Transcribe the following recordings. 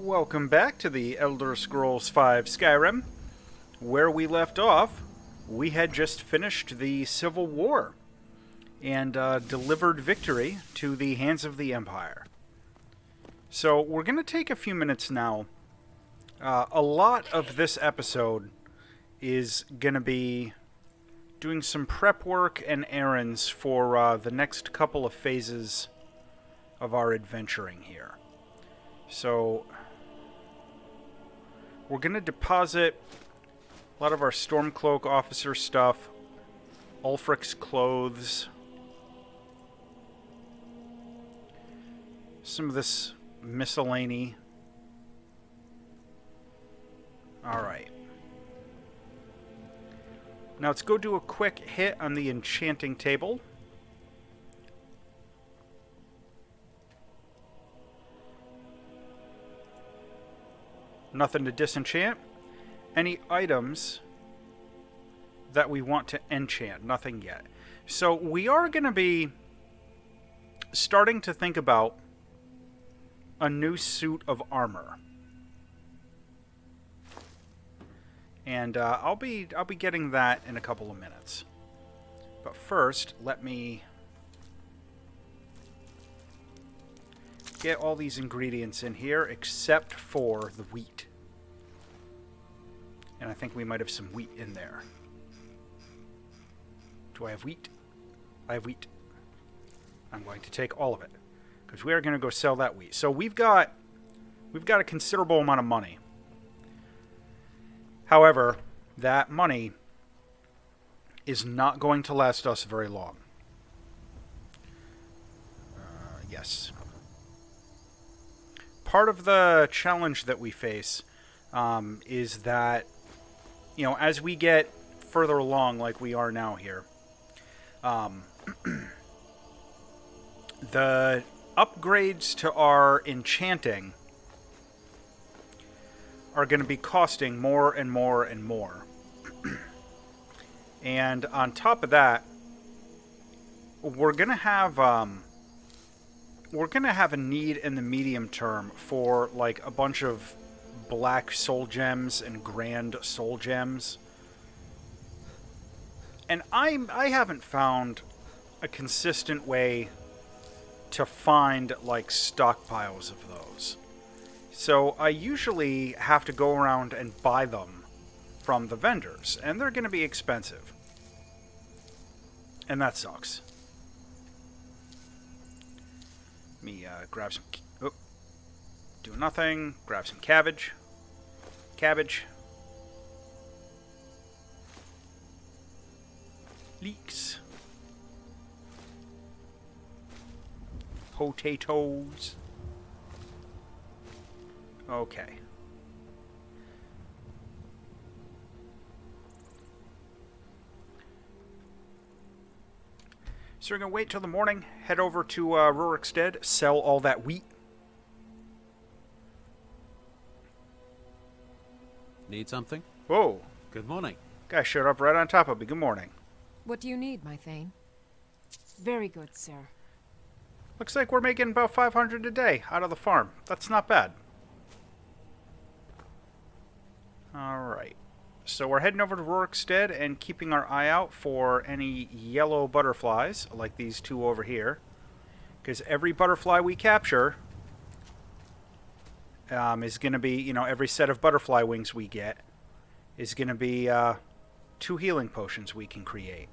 Welcome back to the Elder Scrolls V Skyrim. Where we left off, we had just finished the Civil War and delivered victory to the hands of the Empire. So we're going to take a few minutes now. A lot of this episode is going to be doing some prep work and errands for the next couple of phases of our adventuring here. So we're going to deposit a lot of our Stormcloak officer stuff, Ulfric's clothes, some of this miscellany. Alright. Now let's go do a quick hit on the enchanting table. Nothing to disenchant. Any items that we want to enchant? Nothing yet. So we are going to be starting to think about a new suit of armor. And I'll be getting that in a couple of minutes. But first, let me get all these ingredients in here except for the wheat. And I think we might have some wheat in there. Do I have wheat? I have wheat. I'm going to take all of it because we are going to go sell that wheat. So we've got a considerable amount of money. However, that money is not going to last us very long. Yes. Part of the challenge that we face is that, you know, as we get further along, like we are now here, the upgrades to our enchanting are going to be costing more and more and more. And on top of that, we're going to have a need in the medium term for like a bunch of black soul gems and grand soul gems. And I haven't found a consistent way to find like stockpiles of those. So I usually have to go around and buy them from the vendors, and they're going to be expensive. And that sucks. Let me grab some... Oh, do nothing. Grab some cabbage. Cabbage. Leeks. Potatoes. Okay. So we're going to wait till the morning, head over to Rurikstead, sell all that wheat. Need something? Whoa. Good morning. Guy showed up right on top of me. Good morning. What do you need, my Thane? Very good, sir. Looks like we're making about 500 a day out of the farm. That's not bad. Alright. So we're heading over to Rurikstead and keeping our eye out for any yellow butterflies, like these two over here. Because every butterfly we capture is going to be, you know, every set of butterfly wings we get is going to be 2 healing potions we can create.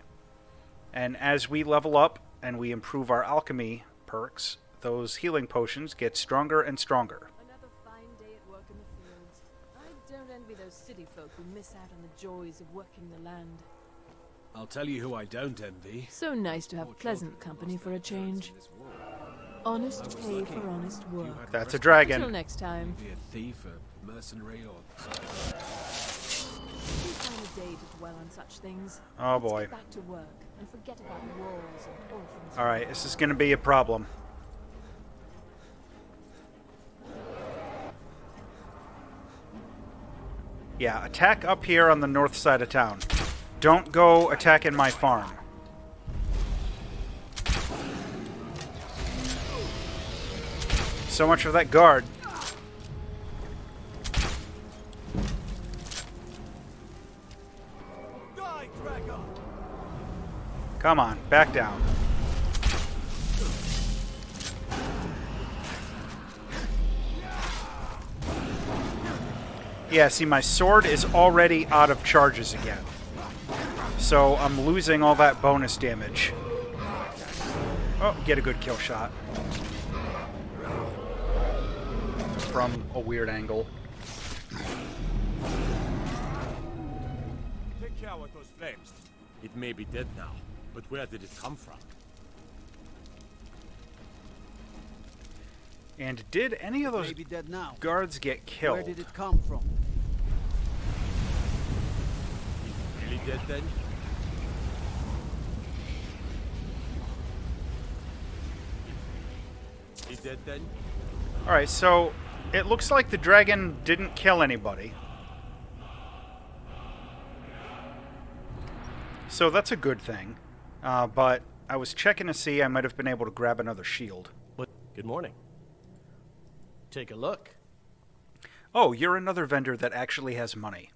And as we level up and we improve our alchemy perks, those healing potions get stronger and stronger. Another fine day at work in the fields. I don't envy those city folk who miss out on the joys of working the land. I'll tell you who I don't envy. So nice to have pleasant company for a change. Honest pay for honest work. That's a Until dragon. next time. Be a thief, a mercenary, or... Too fine a day to dwell on such things. Oh Let's boy. get back to work and forget about wars and orphans. Alright, this is going to be a problem. Yeah, attack up here on the north side of town. Don't go attacking my farm. So much for that guard. Come on, back down. Yeah, see, my sword is already out of charges again. So I'm losing all that bonus damage. Oh, get a good kill shot. From a weird angle. Take care with those flames. It may be dead now, but where did it come from? And did any of those Maybe dead now. guards get killed? Where did it come from? It's really dead then? Is dead then? Alright, so it looks like the dragon didn't kill anybody. So that's a good thing. But I was checking to see I might have been able to grab another shield. Good morning. Take a look. Oh, you're another vendor that actually has money.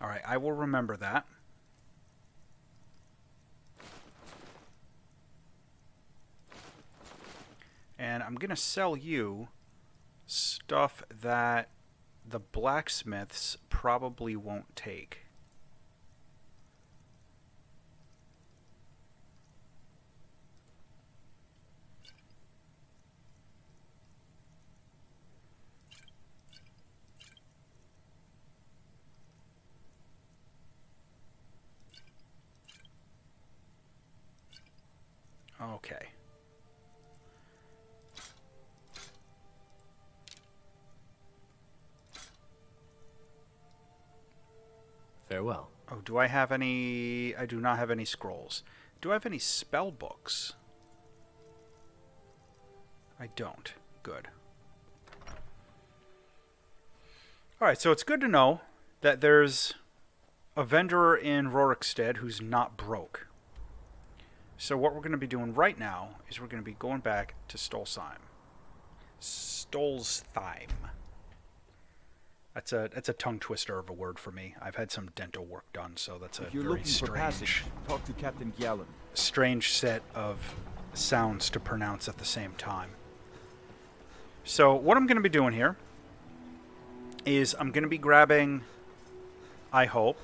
Alright, I will remember that. And I'm going to sell you stuff that the blacksmiths probably won't take. Okay. Farewell. Oh, do I have any... I do not have any scrolls. Do I have any spell books? I don't. Good. Alright, so it's good to know that there's a vendor in Rorikstead who's not broke. So what we're going to be doing right now is we're going to be going back to Stolsheim. Stolsheim. That's a tongue twister of a word for me. I've had some dental work done, so that's a If you're very looking for passage, talk to Captain Gallen. strange set of sounds to pronounce at the same time. So what I'm going to be doing here is I'm going to be grabbing, I hope,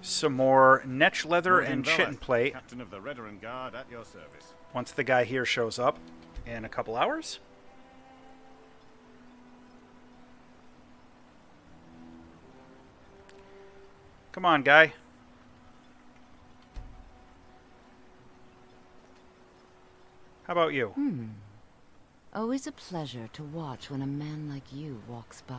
some more netch leather and chitin plate Captain of the Veteran Guard at your service. once the guy here shows up in a couple hours. Come on, guy. How about you? Always a pleasure to watch when a man like you walks by.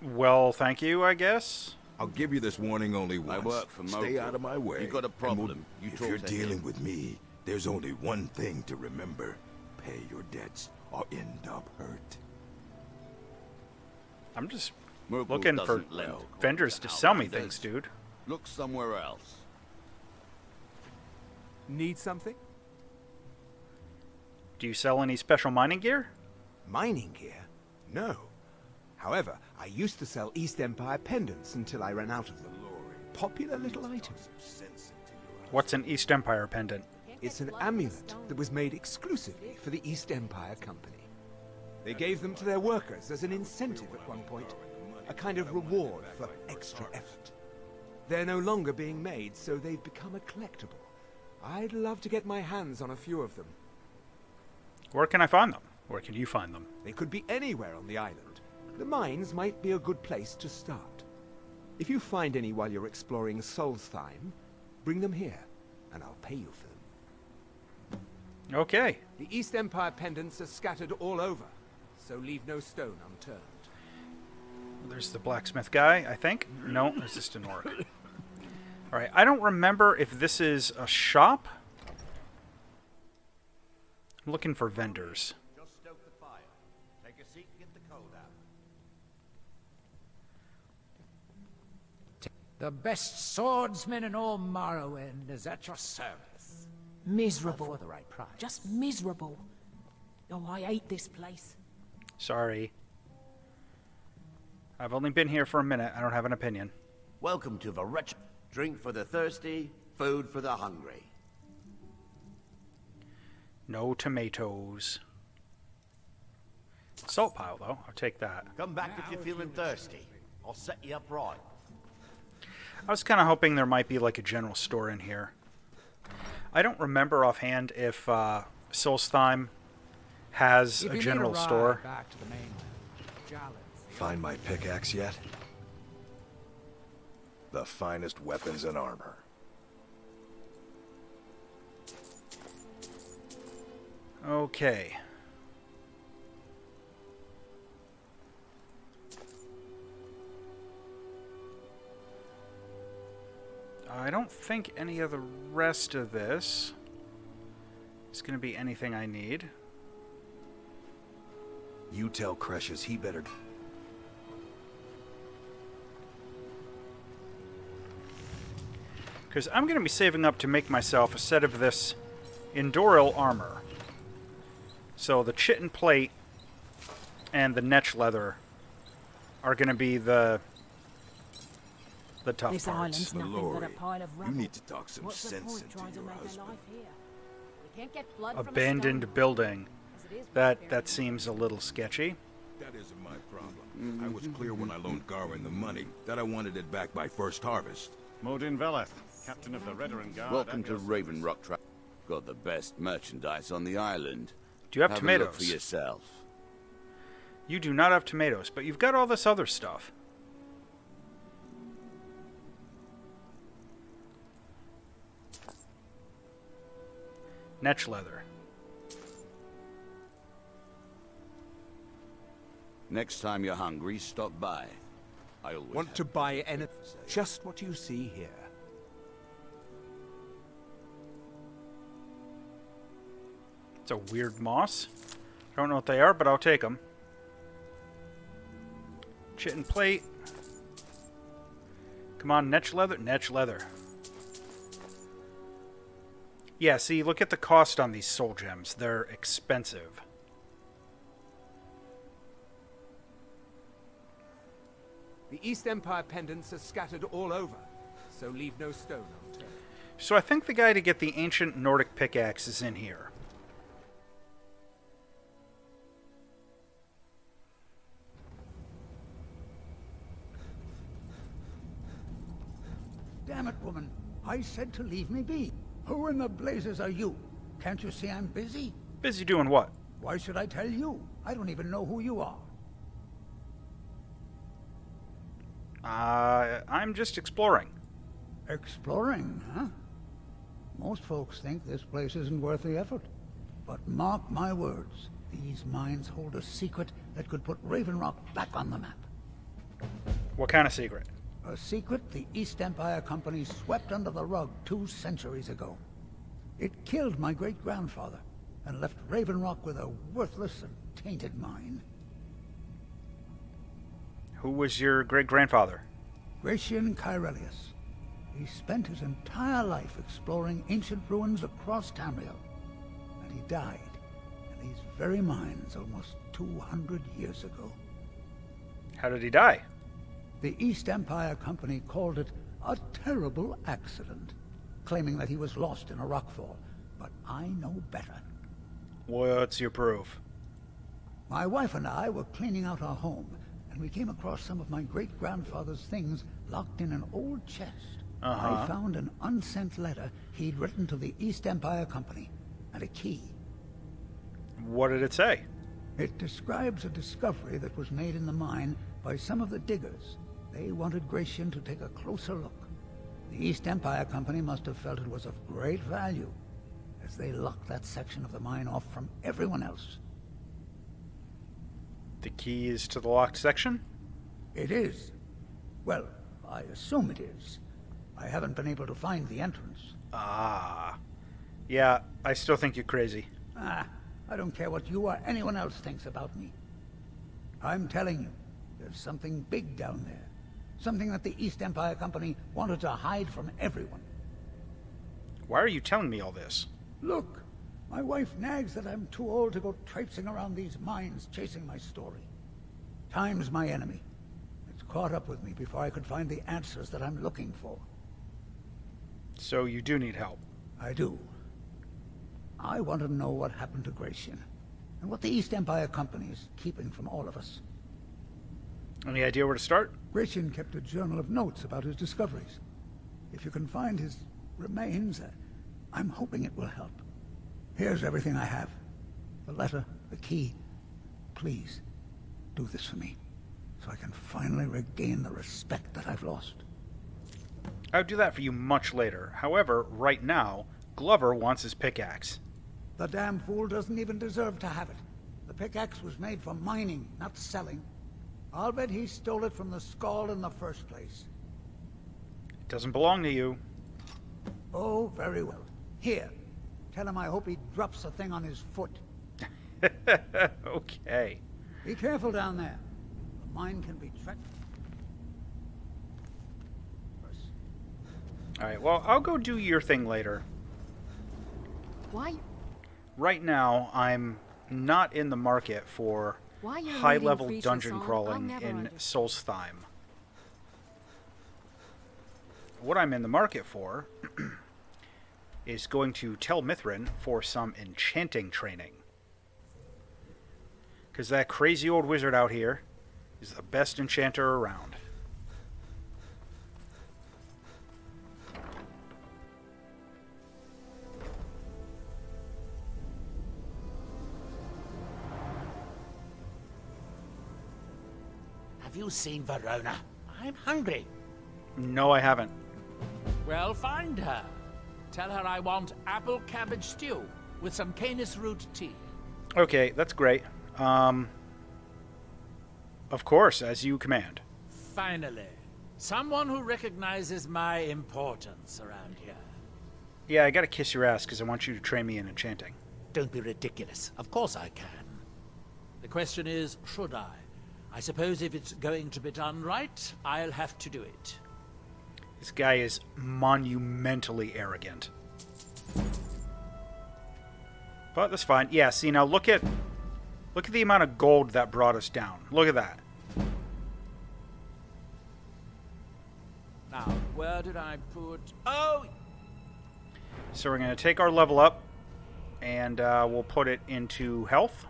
Well, thank you, I guess. I'll give you this warning only once. I work for Stay Mogul. out of my way. You got a And problem, you if talk you're to dealing him. with me, there's only one thing to remember. Pay your debts or end up hurt. I'm just Mogul looking for doesn't lend vendors to to sell me outlanders. things, dude. Look somewhere else. Need something? Do you sell any special mining gear? Mining gear? No. However, I used to sell East Empire pendants until I ran out of them. Popular little item. What's an East Empire pendant? It's an amulet that was made exclusively for the East Empire Company. They gave them to their workers as an incentive at one point, a kind of reward for extra effort. They're no longer being made, so they've become a collectible. I'd love to get my hands on a few of them. Where can I find them? Where can you find them? They could be anywhere on the island. The mines might be a good place to start. If you find any while you're exploring Solstheim, bring them here, and I'll pay you for them. Okay. The East Empire pendants are scattered all over, so leave no stone unturned. There's the blacksmith guy, I think. No, it's just an orc. Alright, I don't remember if this is a shop. I'm looking for vendors. Just stoke the fire. Take a seat and get the cold out. The best swordsman in all Morrowind is at your service. Miserable. For the right price. Just miserable. Oh, I hate this place. Sorry. I've only been here for a minute. I don't have an opinion. Welcome to the wretched. Drink for the thirsty, Food for the hungry. No tomatoes. Salt pile, though. I'll take that. Come back if you're feeling thirsty. I'll set you up right. I was kind of hoping there might be like a general store in here. I don't remember offhand if Solstheim has a general store. Back to the mainland. Find my pickaxe yet? The finest weapons and armor. Okay. I don't think any of the rest of this is going to be anything I need. You tell Cresius he better... Because I'm going to be saving up to make myself a set of this Enduril armor. So the chitin plate and the netch leather are going to be the tough This parts. island's nothing but a pile of rubble. You need to talk some What's the sense point into trying to your make a husband. life here? We can't get blood from a Abandoned stone. building. As it is, That seems a little sketchy. That isn't my problem. I was clear when I loaned Garwin the money that I wanted it back by first harvest. Modin Veleth, captain of the Veteran Guard. Welcome at to your Raven Rock Track. Got the best merchandise on the island. Do you have A look tomatoes? for yourself. You do not have tomatoes, but you've got all this other stuff. Netch leather. Next time you're hungry, stop by. I always Want have to buy anything? Just what you see here. It's a weird moss. I don't know what they are, but I'll take them. Chitin plate. Come on, netch leather. Netch leather. Yeah, see, look at the cost on these soul gems. They're expensive. The East Empire pendants are scattered all over, so leave no stone unturned. So I think the guy to get the ancient Nordic pickaxe is in here. Damn it, woman. I said to leave me be. Who in the blazes are you? Can't you see I'm busy? Busy doing what? Why should I tell you? I don't even know who you are. I'm just exploring. Exploring, huh? Most folks think this place isn't worth the effort. But mark my words, these mines hold a secret that could put Raven Rock back on the map. What kind of secret? A secret the East Empire Company swept under the rug 2 centuries ago. It killed my great-grandfather and left Raven Rock with a worthless and tainted mine. Who was your great-grandfather? Gratian Kyrelius. He spent his entire life exploring ancient ruins across Tamriel. And he died in these very mines almost 200 years ago. How did he die? The East Empire Company called it a terrible accident, claiming that he was lost in a rockfall. But I know better. What's your proof? My wife and I were cleaning out our home, and we came across some of my great-grandfather's things locked in an old chest. I found an unsent letter he'd written to the East Empire Company, and a key. What did it say? It describes a discovery that was made in the mine by some of the diggers. They wanted Gratian to take a closer look. The East Empire Company must have felt it was of great value, as they locked that section of the mine off from everyone else. The key is to the locked section? It is. Well, I assume it is. I haven't been able to find the entrance. Ah. Yeah, I still think you're crazy. I don't care what you or anyone else thinks about me. I'm telling you, there's something big down there. Something that the East Empire Company wanted to hide from everyone. Why are you telling me all this? Look, my wife nags that I'm too old to go traipsing around these mines chasing my story. Time's my enemy. It's caught up with me before I could find the answers that I'm looking for. So you do need help. I do. I want to know what happened to Gratian, and what the East Empire Company is keeping from all of us. Any idea where to start? Gratian kept a journal of notes about his discoveries. If you can find his remains, I'm hoping it will help. Here's everything I have. The letter, the key. Please, do this for me, so I can finally regain the respect that I've lost. I would do that for you much later. However, right now, Glover wants his pickaxe. The damn fool doesn't even deserve to have it. The pickaxe was made for mining, not selling. I'll bet he stole it from the Skald in the first place. It doesn't belong to you. Oh, very well. Here, tell him I hope he drops the thing on his foot. Okay. Be careful down there. The mine can be tracked. Alright, well, I'll go do your thing later. Why? Right now, I'm not in the market for Why you're high-level leading dungeon creatures on, crawling I'll never in understand. Solstheim. What I'm in the market for is going to Tel Mithrin for some enchanting training. Because that crazy old wizard out here is the best enchanter around. Have you seen Verona? I'm hungry. No, I haven't. Well, find her. Tell her I want apple cabbage stew with some canis root tea. Okay, that's great. Of course, as you command. Finally, someone who recognizes my importance around here. Yeah, I gotta kiss your ass because I want you to train me in enchanting. Don't be ridiculous. Of course I can. The question is, should I? I suppose if it's going to be done right, I'll have to do it. This guy is monumentally arrogant. But that's fine. Yeah, see, now look at the amount of gold that brought us down. Look at that. Now, where did I put... Oh! So we're going to take our level up, and we'll put it into health.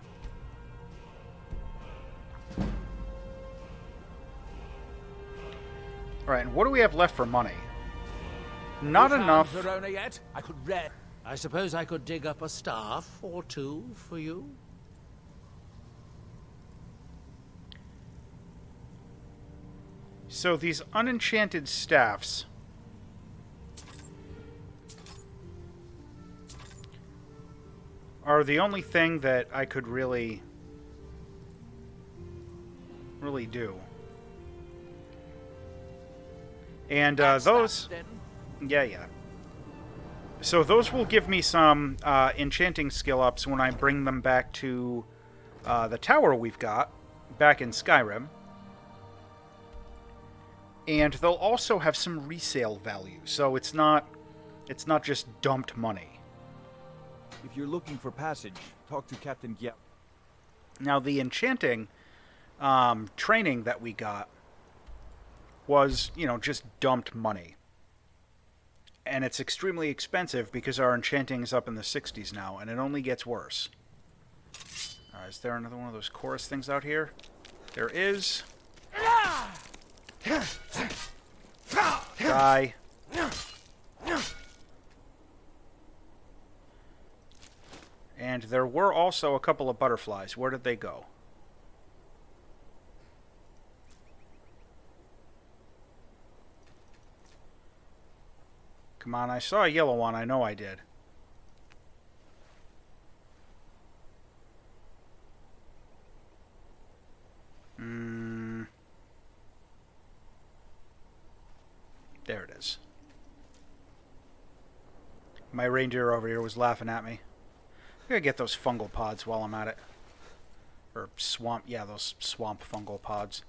Alright, and what do we have left for money? Not enough. Verona yet? I could read. I suppose I could dig up a staff or two for you. So these unenchanted staffs are the only thing that I could really do. And those... Yeah. So those will give me some enchanting skill ups when I bring them back to the tower we've got back in Skyrim. And they'll also have some resale value, so it's not just dumped money. If you're looking for passage, talk to Captain Gyep. Now, the enchanting training that we got was, just dumped money. And it's extremely expensive because our enchanting is up in the 60s now, and it only gets worse. Is there another one of those chorus things out here? There is. Die. And there were also a couple of butterflies. Where did they go? Come on, I saw a yellow one. I know I did. There it is. My reindeer over here was laughing at me. I'm gonna get those fungal pods while I'm at it. Or swamp, yeah, those swamp fungal pods.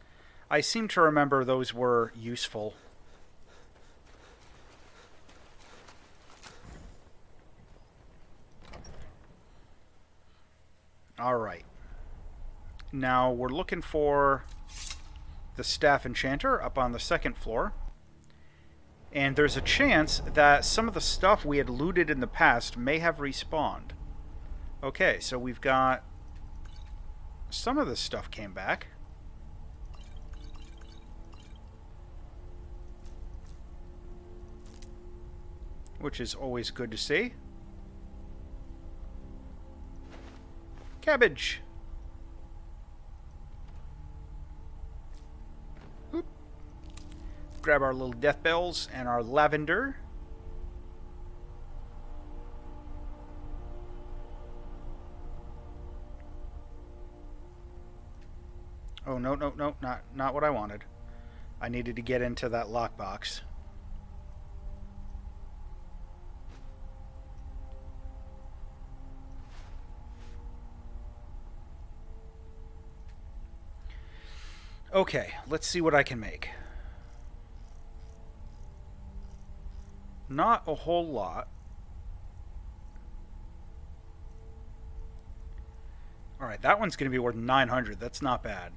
I seem to remember those were useful. Alright. Now we're looking for the staff enchanter up on the second floor. And there's a chance that some of the stuff we had looted in the past may have respawned. Okay, so we've got... some of this stuff came back. Which is always good to see. Cabbage! Oop. Grab our little death bells and our lavender. Oh, no, no, no, not what I wanted. I needed to get into that lockbox. Okay, let's see what I can make. Not a whole lot. Alright, that one's going to be worth 900. That's not bad.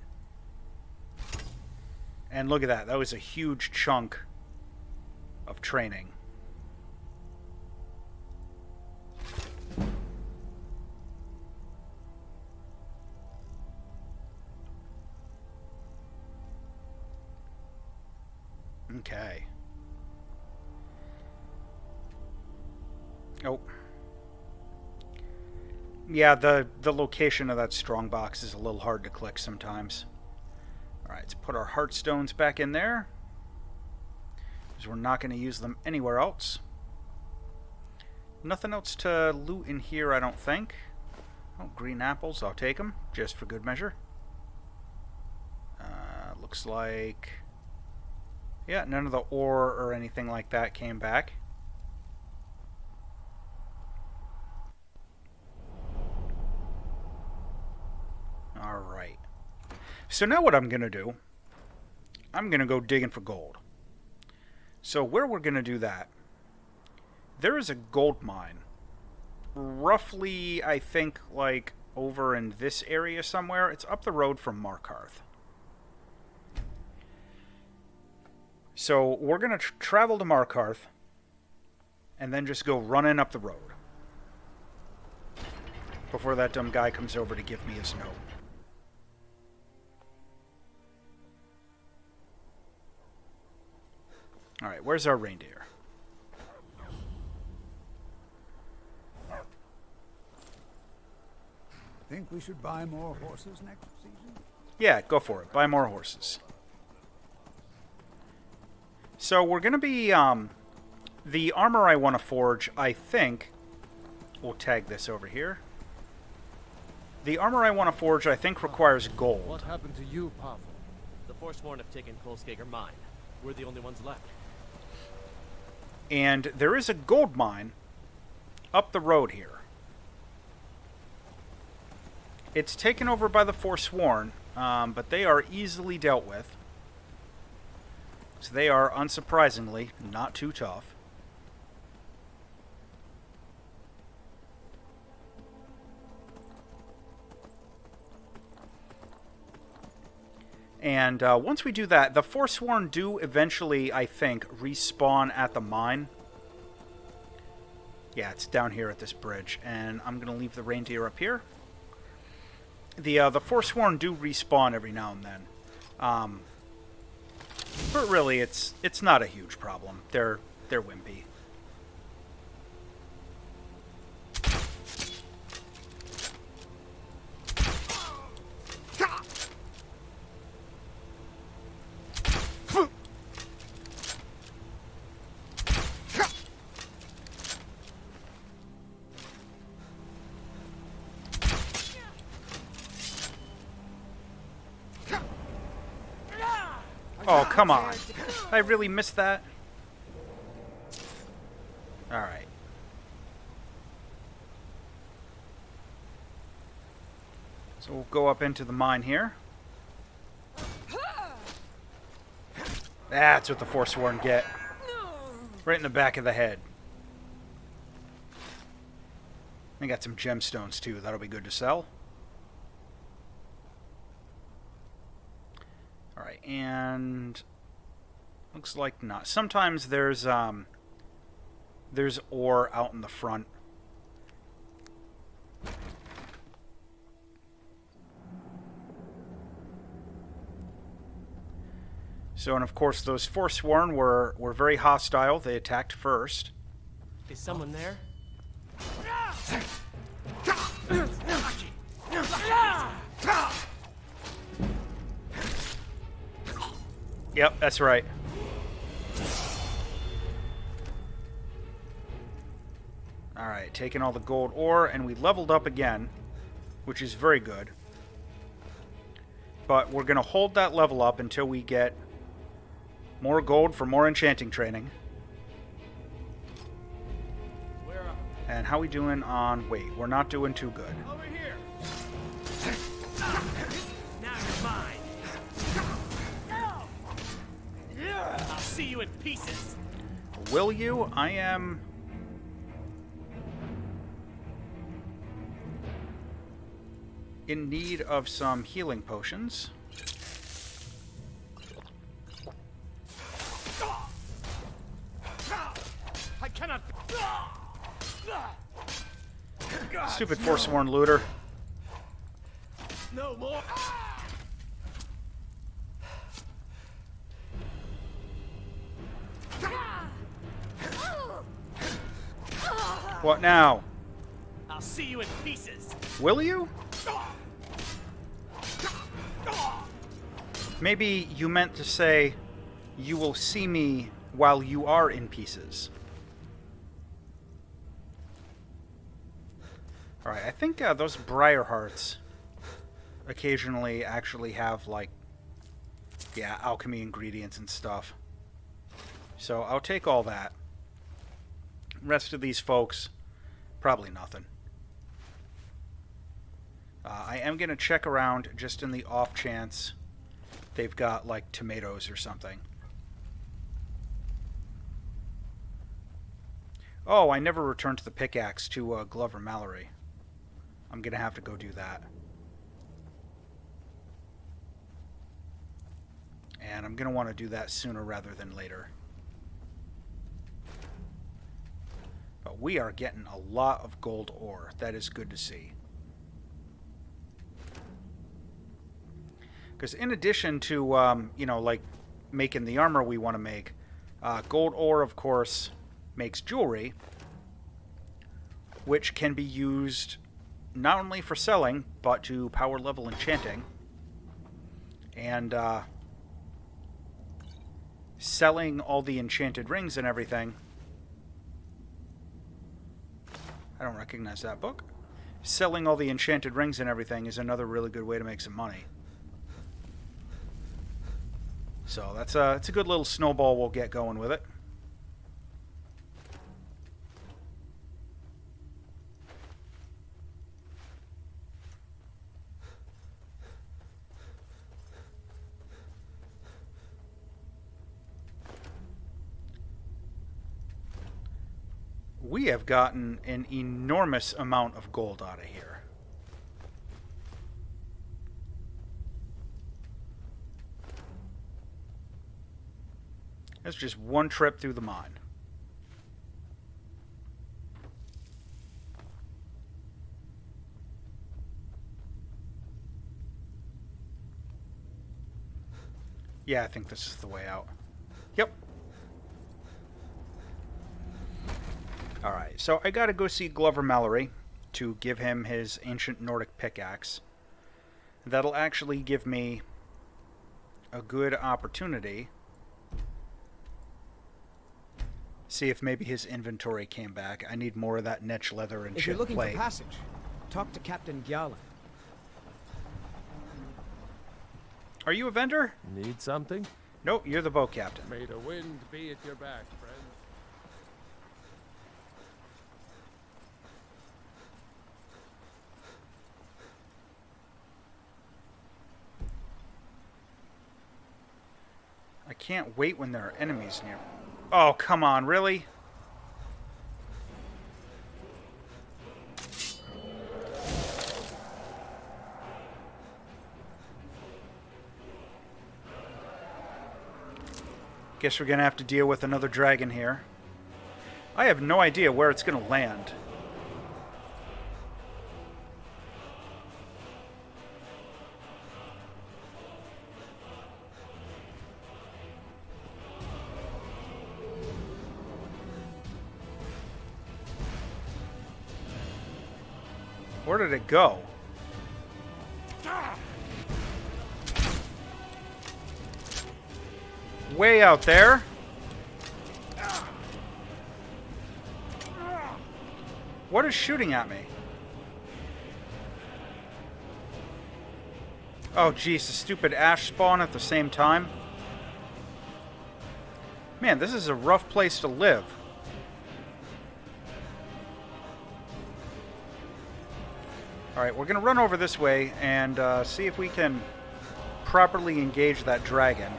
And look at that. That was a huge chunk of training. Okay. Oh. Yeah, the location of that strongbox is a little hard to click sometimes. Alright, let's put our heartstones back in there, because we're not going to use them anywhere else. Nothing else to loot in here, I don't think. Oh, green apples, I'll take them, just for good measure. Looks like... yeah, none of the ore or anything like that came back. Alright. So now what I'm going to do, I'm going to go digging for gold. So where we're going to do that, there is a gold mine. Roughly, I think, like, over in this area somewhere. It's up the road from Markarth. So we're going to travel to Markarth and then just go running up the road before that dumb guy comes over to give me his note. Alright, where's our reindeer? Think we should buy more horses next season? Yeah, go for it. Buy more horses. So we're going to be, the armor I want to forge, I think, we'll tag this over here. The armor I want to forge, I think, requires gold. What happened to you, Pavel? The Forsworn have taken Kolskager mine. We're the only ones left. And there is a gold mine up the road here. It's taken over by the Forsworn, but they are easily dealt with. So they are, unsurprisingly, not too tough. And once we do that, the Forsworn do eventually, I think, respawn at the mine. Yeah, it's down here at this bridge. And I'm going to leave the reindeer up here. The Forsworn do respawn every now and then. But really, it's not a huge problem. They're wimpy. Oh, come on. I really missed that. Alright. So we'll go up into the mine here. That's what the Forsworn get. Right in the back of the head. They got some gemstones too. That'll be good to sell. Alright, and Looks like not. Sometimes there's ore out in the front. So, and of course, those Forsworn were very hostile. They attacked first. Is someone there? Yep, that's right. Alright, taking all the gold ore, and we leveled up again, which is very good. But we're going to hold that level up until we get more gold for more enchanting training. And how we doing on weight? We're not doing too good. Over here. Now you're mine. I'll see you in pieces. Will you? I am... in need of some healing potions. I cannot... Stupid Forsworn looter. No more. What now? I'll see you in pieces. Will you? Maybe you meant to say, you will see me while you are in pieces. Alright, I think those Briar Hearts occasionally actually have, like, yeah, alchemy ingredients and stuff. So I'll take all that. Rest of these folks, probably nothing. I am going to check around just in the off chance they've got, like, tomatoes or something. Oh, I never returned to the pickaxe to Glover Mallory. I'm going to have to go do that. And I'm going to want to do that sooner rather than later. But we are getting a lot of gold ore. That is good to see. Because in addition to, you know, like making the armor we want to make, gold ore, of course, makes jewelry, which can be used not only for selling, but to power level enchanting. And selling all the enchanted rings and everything. I don't recognize that book. Selling all the enchanted rings and everything is another really good way to make some money. So that's it's a good little snowball we'll get going with it. We have gotten an enormous amount of gold out of here. That's just one trip through the mine. Yeah, I think this is the way out. Yep. Alright, so I gotta go see Glover Mallory to give him his ancient Nordic pickaxe. That'll actually give me a good opportunity. See if maybe his inventory came back. I need more of that niche leather and If shit you're looking plate. for passage, talk to Captain Gjallan. Are you a vendor? Need something? Nope, you're the boat captain. May the wind be at your back, friend. I can't wait when there are enemies near. Oh, come on, really? Guess we're gonna have to deal with another dragon here. I have no idea where it's gonna land. Where did it go? Way out there. What is shooting at me? Oh, geez, the stupid ash spawn at the same time. Man, this is a rough place to live. Alright, we're going to run over this way and see if we can properly engage that dragon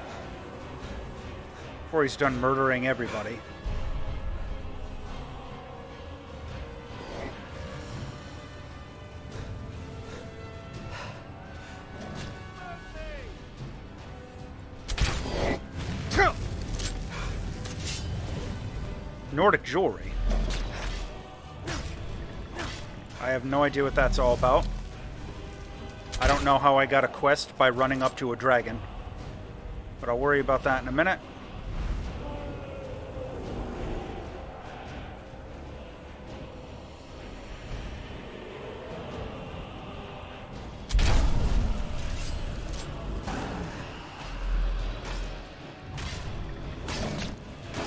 before he's done murdering everybody. Nordic jewelry. I have no idea what that's all about. I don't know how I got a quest by running up to a dragon, but I'll worry about that in a minute.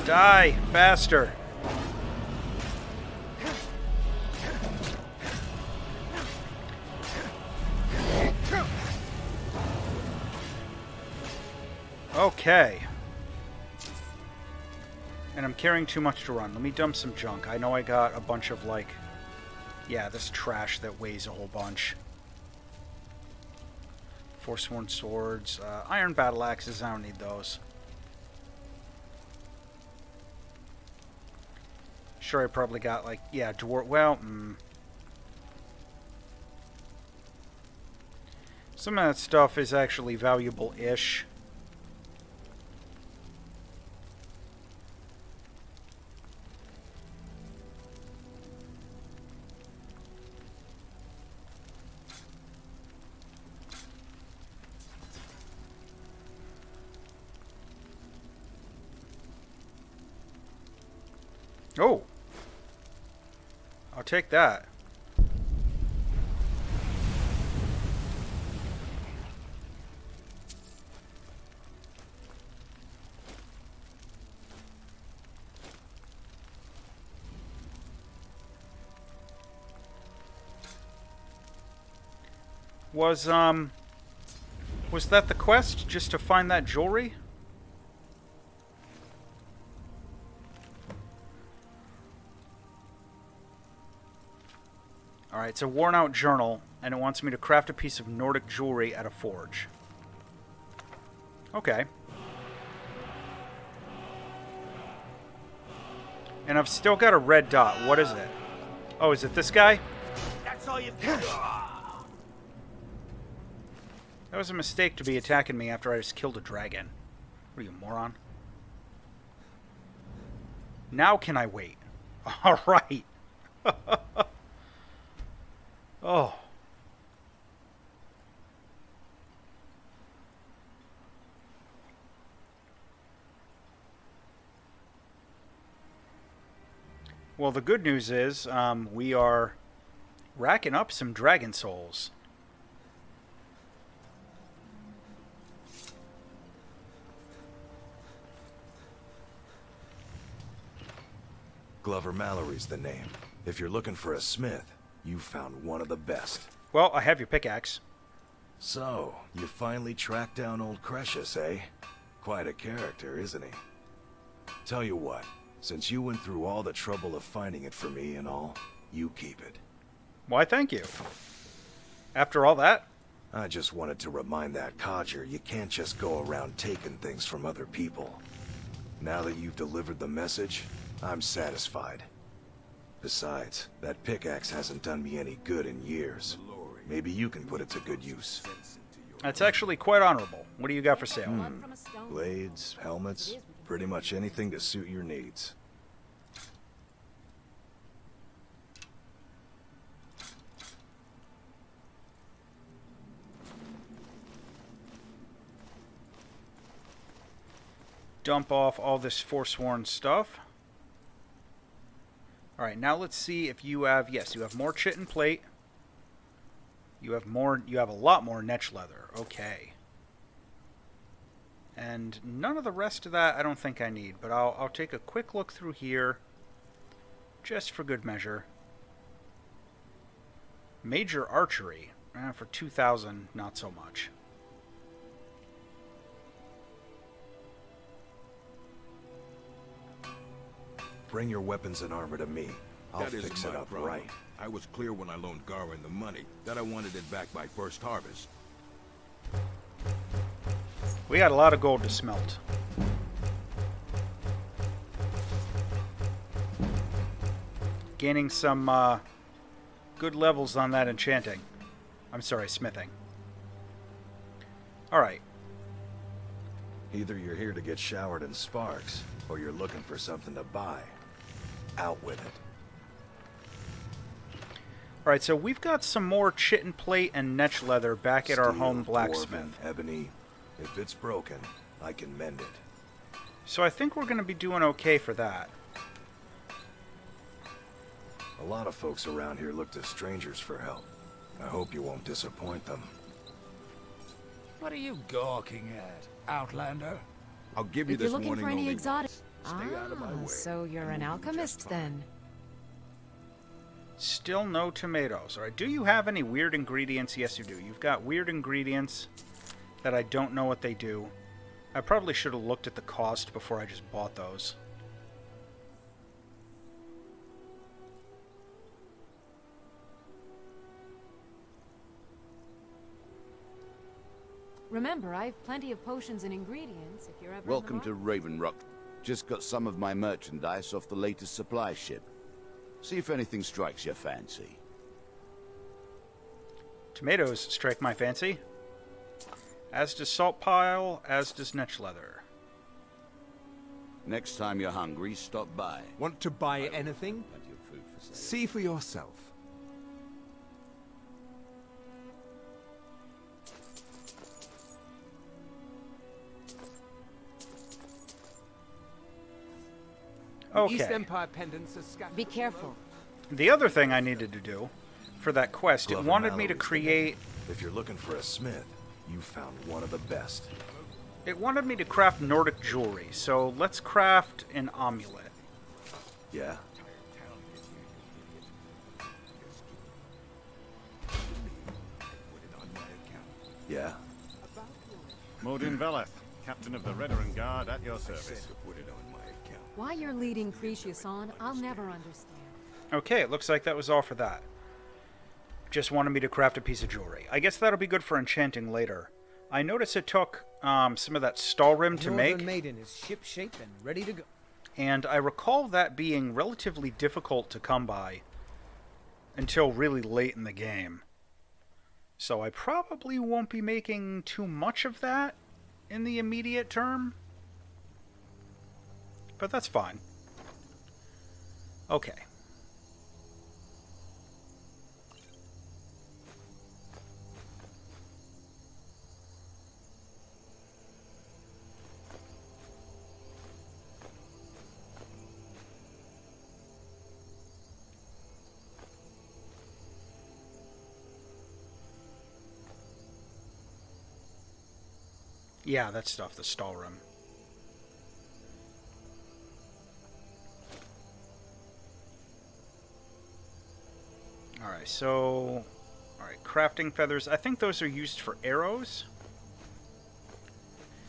Die faster. Okay. And I'm carrying too much to run. Let me dump some junk. I know I got a bunch of, like... Yeah, this trash that weighs a whole bunch. Forsworn swords. Iron battle axes. I don't need those. Sure, I probably got, like... Yeah, dwarf... Well, some of that stuff is actually valuable-ish. Oh! I'll take that. Was that the quest, just to find that jewelry? Alright, it's a worn-out journal, and it wants me to craft a piece of Nordic jewelry at a forge. Okay. And I've still got a red dot. What is it? Oh, is it this guy? That's all you... That was a mistake to be attacking me after I just killed a dragon. What are you, moron? Now can I wait? Alright. Oh. Well, the good news is we are racking up some dragon souls. Glover Mallory's the name. If you're looking for a smith, you found one of the best. Well, I have your pickaxe. So, you finally tracked down old Cretius, eh? Quite a character, isn't he? Tell you what, since you went through all the trouble of finding it for me and all, you keep it. Why, thank you. After all that? I just wanted to remind that codger you can't just go around taking things from other people. Now that you've delivered the message, I'm satisfied. Besides, that pickaxe hasn't done me any good in years. Maybe you can put it to good use. That's actually quite honorable. What do you got for sale? Blades, helmets, Pretty much anything to suit your needs. Dump off all this Forsworn stuff. Alright, now let's see if you have... Yes, you have more chitin plate. You have a lot more netch leather. Okay. And none of the rest of that I don't think I need, but I'll take a quick look through here just for good measure. Major archery. For 2,000, not so much. Bring your weapons and armor to me. I'll That isn't fix it my up problem. right. I was clear when I loaned Garin the money that I wanted it back by first harvest. We got a lot of gold to smelt. Gaining some good levels on that enchanting. I'm sorry, smithing. Alright. Either you're here to get showered in sparks, or you're looking for something to buy. Out with it. Alright, so we've got some more chitin plate and netch leather back at our home Steel, blacksmith. dwarven, ebony. If it's broken, I can mend it. So I think we're going to be doing okay for that. A lot of folks around here look to strangers for help. I hope you won't disappoint them. What are you gawking at, Outlander? I'll give you If you're this looking warning for any only exotic... once. Stay out of my way. So you're an alchemist then? Still no tomatoes. Alright, do you have any weird ingredients? Yes, you do. You've got weird ingredients that I don't know what they do. I probably should have looked at the cost before I just bought those. Remember, I have plenty of potions and ingredients if you're ever Welcome in the to Raven Rock. Just got some of my merchandise off the latest supply ship. See if anything strikes your fancy. Tomatoes strike my fancy. As does salt pile, as does netch leather. Next time you're hungry, stop by. Want to buy anything? Plenty of food for sale. See for yourself. Okay. East Empire pendants are scattered. Be careful. The other thing I needed to do for that quest, it Glover wanted me to Mallow's the create... name. If you're looking for a smith, you found one of the best. It wanted me to craft Nordic jewelry, so let's craft an amulet. Yeah? Yeah? Modin Veleth, captain of the Redoran Guard, at your service. Why you're leading Cretius on, I'll never understand. Okay, it looks like that was all for that. Just wanted me to craft a piece of jewelry. I guess that'll be good for enchanting later. I noticed it took some of that Stalrim to make. Northern Maiden is ship-shape and ready to go. And I recall that being relatively difficult to come by until really late in the game. So I probably won't be making too much of that in the immediate term. But that's fine. Okay. Yeah, that stuff, the Stalrim. Alright, so... Alright, crafting feathers. I think those are used for arrows.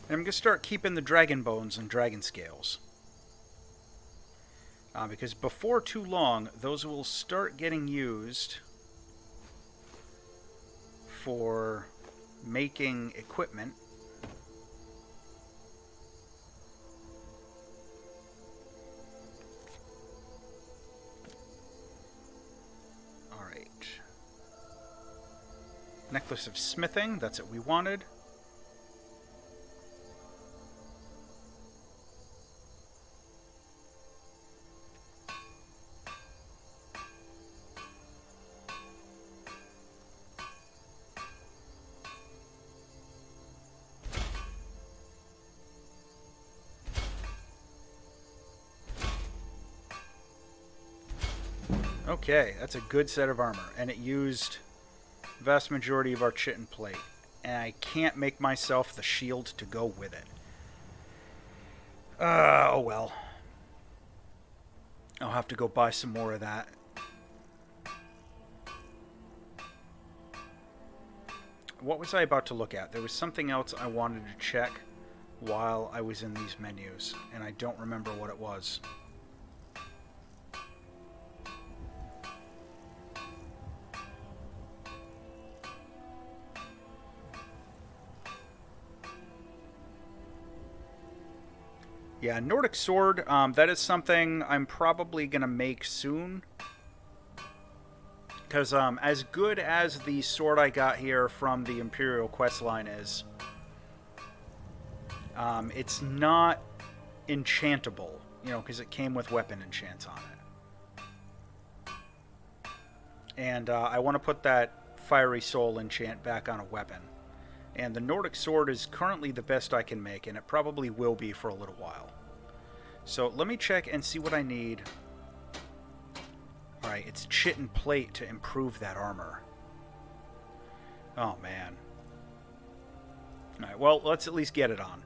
And I'm going to start keeping the dragon bones and dragon scales. Because before too long, those will start getting used for making equipment. Necklace of smithing, that's what we wanted. Okay, that's a good set of armor, and it used the vast majority of our chitin plate, and I can't make myself the shield to go with it. Oh well. I'll have to go buy some more of that. What was I about to look at? There was something else I wanted to check while I was in these menus, and I don't remember what it was. Yeah, Nordic Sword, that is something I'm probably going to make soon. Because as good as the sword I got here from the Imperial questline is, it's not enchantable, you know, because it came with weapon enchants on it. And I want to put that Fiery Soul enchant back on a weapon. And the Nordic Sword is currently the best I can make, and it probably will be for a little while. So let me check and see what I need. Alright, it's chitin plate to improve that armor. Oh, man. Alright, well, let's at least get it on.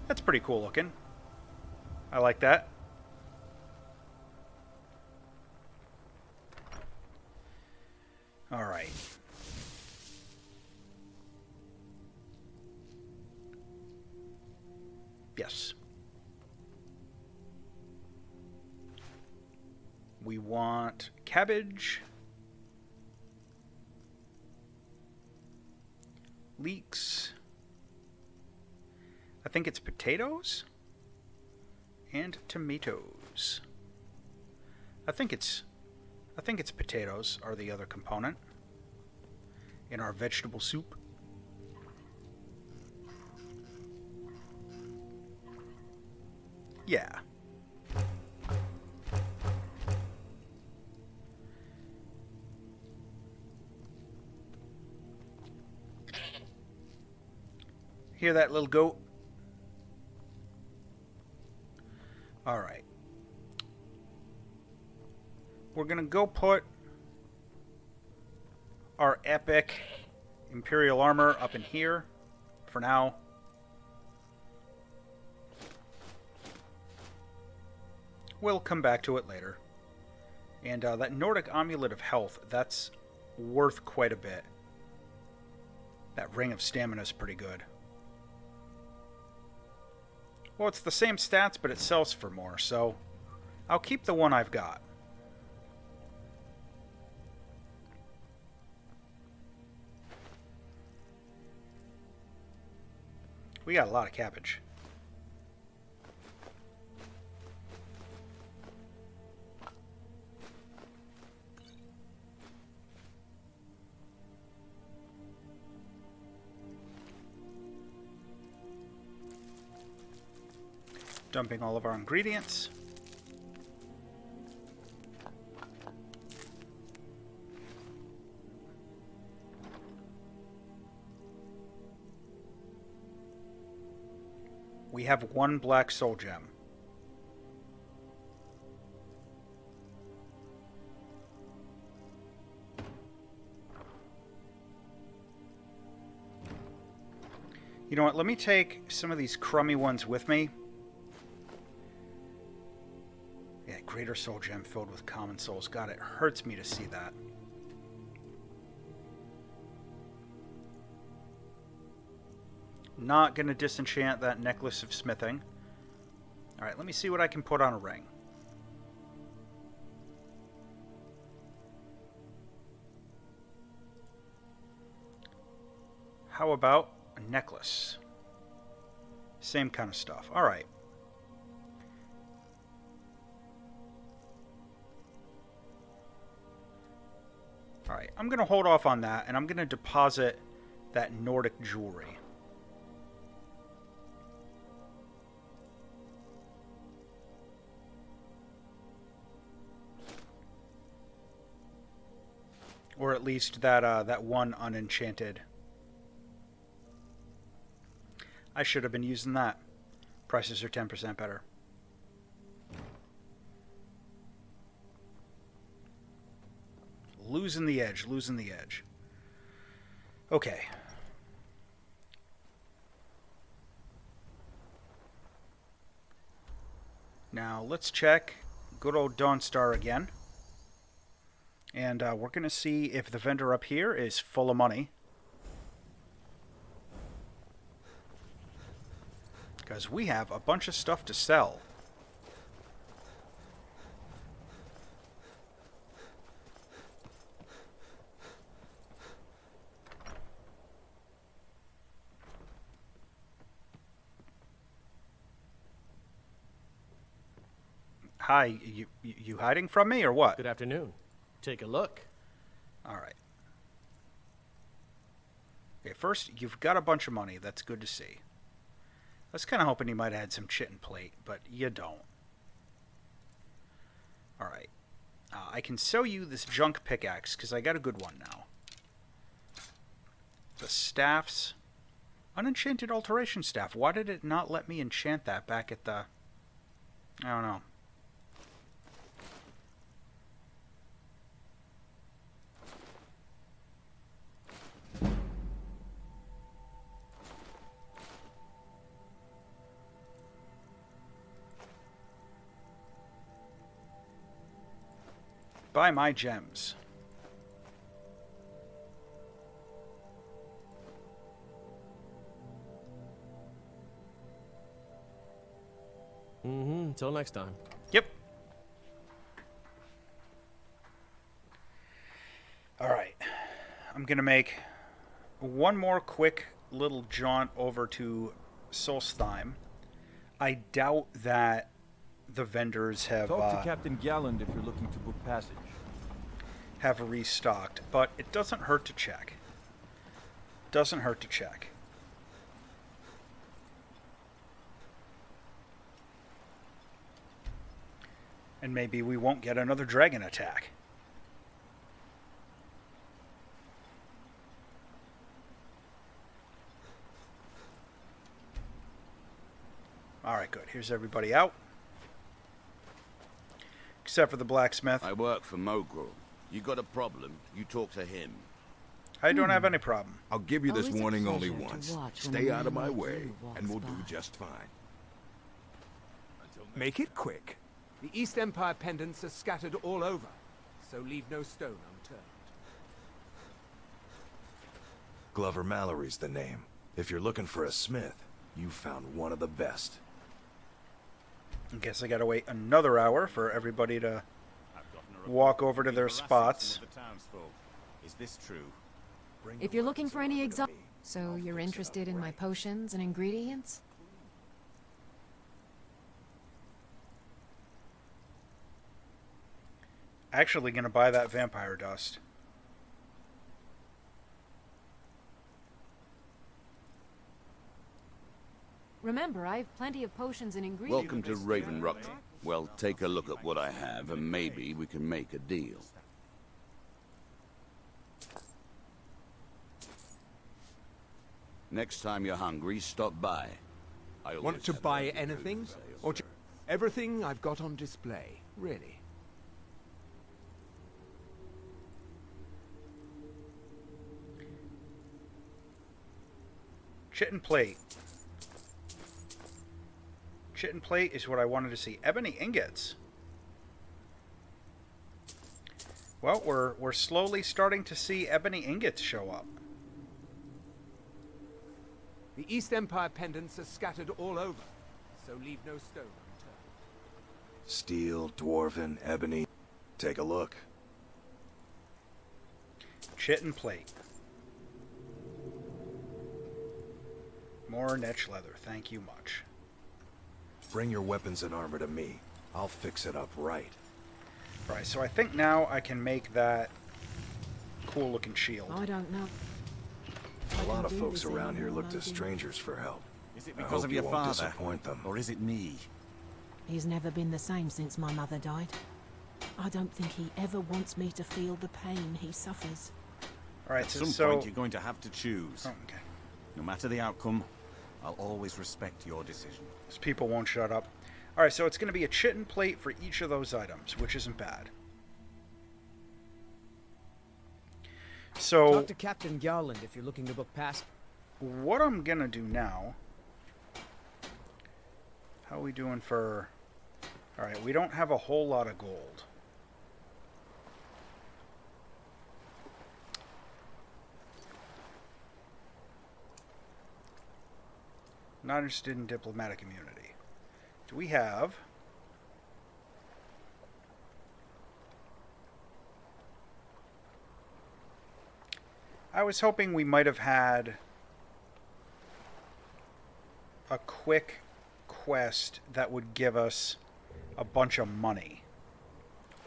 That's pretty cool looking. I like that. Alright. Yes. We want cabbage. Leeks. I think it's potatoes. And tomatoes. I think it's potatoes are the other component in our vegetable soup. Yeah. Hear that, little goat? All right. We're going to go put our epic Imperial armor up in here for now. We'll come back to it later. And that Nordic Amulet of Health, that's worth quite a bit. That Ring of Stamina is pretty good. Well, it's the same stats, but it sells for more, so I'll keep the one I've got. We got a lot of cabbage. Dumping all of our ingredients. We have one black soul gem. You know what? Let me take some of these crummy ones with me. Yeah, greater soul gem filled with common souls. God, it hurts me to see that. Not going to disenchant that necklace of smithing. Alright, let me see what I can put on a ring. How about a necklace? Same kind of stuff. Alright. Alright, I'm going to hold off on that, and I'm going to deposit that Nordic jewelry. Or at least that one unenchanted. I should have been using that. Prices are 10% better. Losing the edge, losing the edge. Okay. Now let's check good old Dawnstar again. And we're going to see if the vendor up here is full of money. Because we have a bunch of stuff to sell. Hi, you hiding from me or what? Good afternoon. Take a look. All right. Okay, first, you've got a bunch of money. That's good to see. I was kind of hoping you might have had some chitin plate, but you don't. All right. I can sell you this junk pickaxe because I got a good one now. The staffs. Unenchanted alteration staff. Why did it not let me enchant that back at the... I don't know. Buy my gems. Until next time. Yep. All right. I'm going to make one more quick little jaunt over to Solstheim. I doubt that the vendors have... Talk to Captain Galland if you're looking to book passage. Have restocked, but it doesn't hurt to check. Doesn't hurt to check. And maybe we won't get another dragon attack. Alright, good. Here's everybody out. Except for the blacksmith. I work for Mogrel. You got a problem, you talk to him. I don't have any problem. I'll give you this Always a warning only pleasure to once. watch when Stay a out of man my like way, you walks and we'll do by. just fine. Make it quick. The East Empire pendants are scattered all over, so leave no stone unturned. Glover Mallory's the name. If you're looking for a smith, you found one of the best. I guess I gotta wait another hour for everybody to walk over to their spots. Is this true? If you're looking for any exotic... So you're interested in my potions and ingredients? Actually gonna buy that vampire dust. Remember, I have plenty of potions and ingredients. Welcome to Ravenrock. Well, take a look at what I have, and maybe we can make a deal. Next time you're hungry, stop by. I Want to buy anything? Or everything I've got on display, really. Chitin plate. Chitin plate is what I wanted to see. Ebony ingots. Well, we're slowly starting to see ebony ingots show up. The East Empire pendants are scattered all over, so leave no stone unturned. Steel, dwarven, ebony. Take a look. Chitin plate. More netch leather. Thank you much. Bring your weapons and armor to me. I'll fix it up right. Right, so I think now I can make that cool looking shield. I don't know. A lot of folks around here look to strangers for help. Is it I because hope of you your won't father? disappoint them. Or is it me? He's never been the same since my mother died. I don't think he ever wants me to feel the pain he suffers. Alright, At so... some point you're going to have to choose. Oh, okay. No matter the outcome, I'll always respect your decision. These people won't shut up. Alright, so it's going to be a chitin plate for each of those items, which isn't bad. So, Talk to Captain Garland if you're looking to book pass. What I'm going to do now... How are we doing for... Alright, we don't have a whole lot of gold. Not interested in diplomatic immunity. Do we have... I was hoping we might have had a quick quest that would give us a bunch of money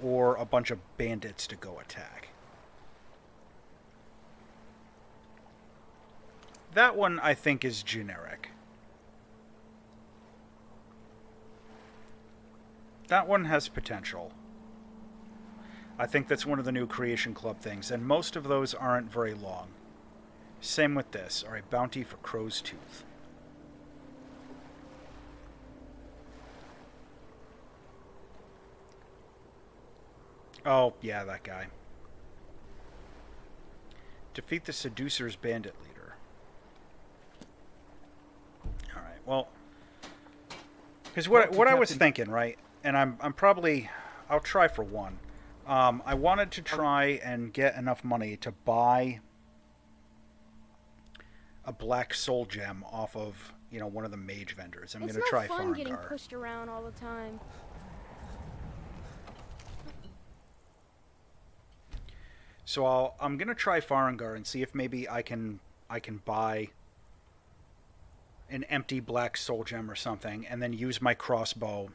or a bunch of bandits to go attack. That one I think is generic. That one has potential. I think that's one of the new Creation Club things, and most of those aren't very long. Same with this. Alright, bounty for Crow's Tooth. Oh, yeah, that guy. Defeat the Seducers bandit leader. Alright, well... Because what I was thinking, right? And I'm probably... I'll try for one. I wanted to try and get enough money to buy a black soul gem off of, you know, one of the mage vendors. I'm going to try It's no fun getting Farengar. pushed around all the time. So I'm going to try Farengar and see if maybe I can buy an empty black soul gem or something, and then use my crossbow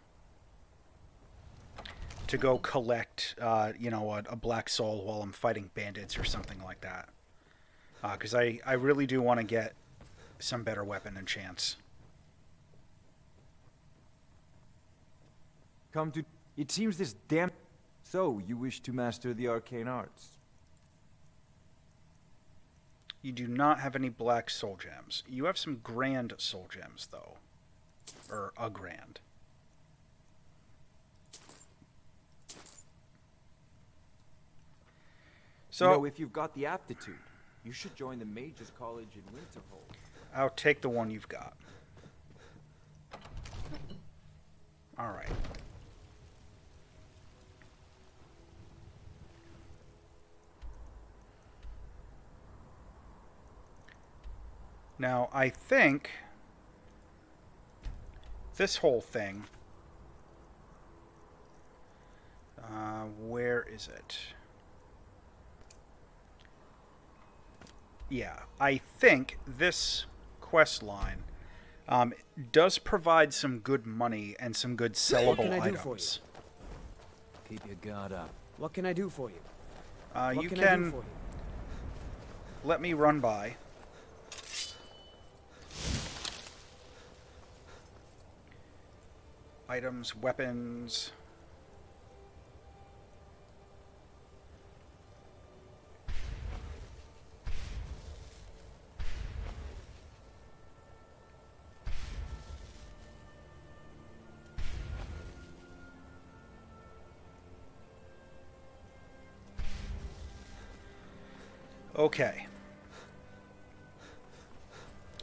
to go collect, you know, a black soul while I'm fighting bandits or something like that. Because I really do want to get some better weapon and chance. Come to... It seems this damn... So, you wish to master the arcane arts? You do not have any black soul gems. You have some grand soul gems, though. Or a grand. So, you know, if you've got the aptitude, you should join the Mages College in Winterhold. I'll take the one you've got. Alright. Now, I think this whole thing... where is it? Yeah, I think this quest line does provide some good money and some good sellable What can I do items. for you? Keep your guard up. What can I do for you? You can let me run by. Items, weapons. Okay.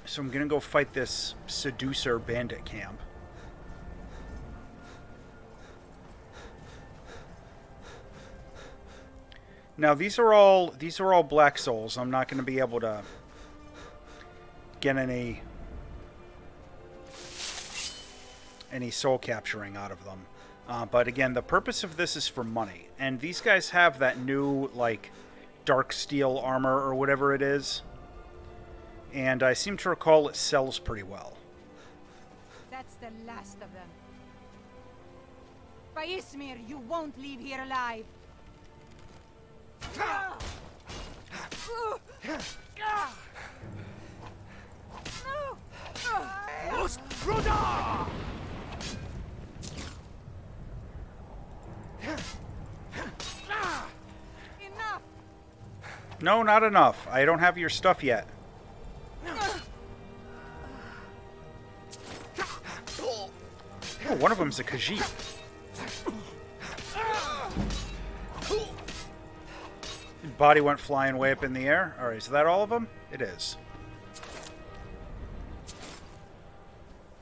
So I'm gonna go fight this seducer bandit camp. Now these are all black souls. I'm not gonna be able to get any soul capturing out of them. But again, the purpose of this is for money. And these guys have that new, like, dark steel armor or whatever it is. And I seem to recall it sells pretty well. That's the last of them. By Ismir, you won't leave here alive. Enough! No, not enough. I don't have your stuff yet. Oh, one of them's a Khajiit. His body went flying way up in the air. Alright, is that all of them? It is.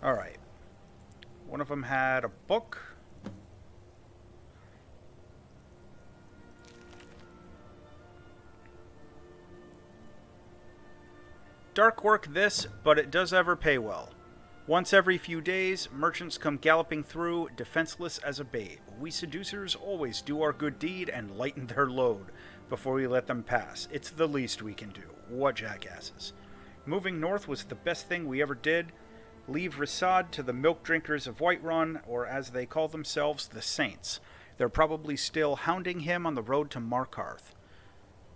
Alright. One of them had a book. Dark work this, but it does ever pay well. Once every few days, merchants come galloping through, defenseless as a babe. We seducers always do our good deed and lighten their load before we let them pass. It's the least we can do. What jackasses. Moving north was the best thing we ever did. Leave Rasad to the milk drinkers of Whiterun, or as they call themselves, the Saints. They're probably still hounding him on the road to Markarth.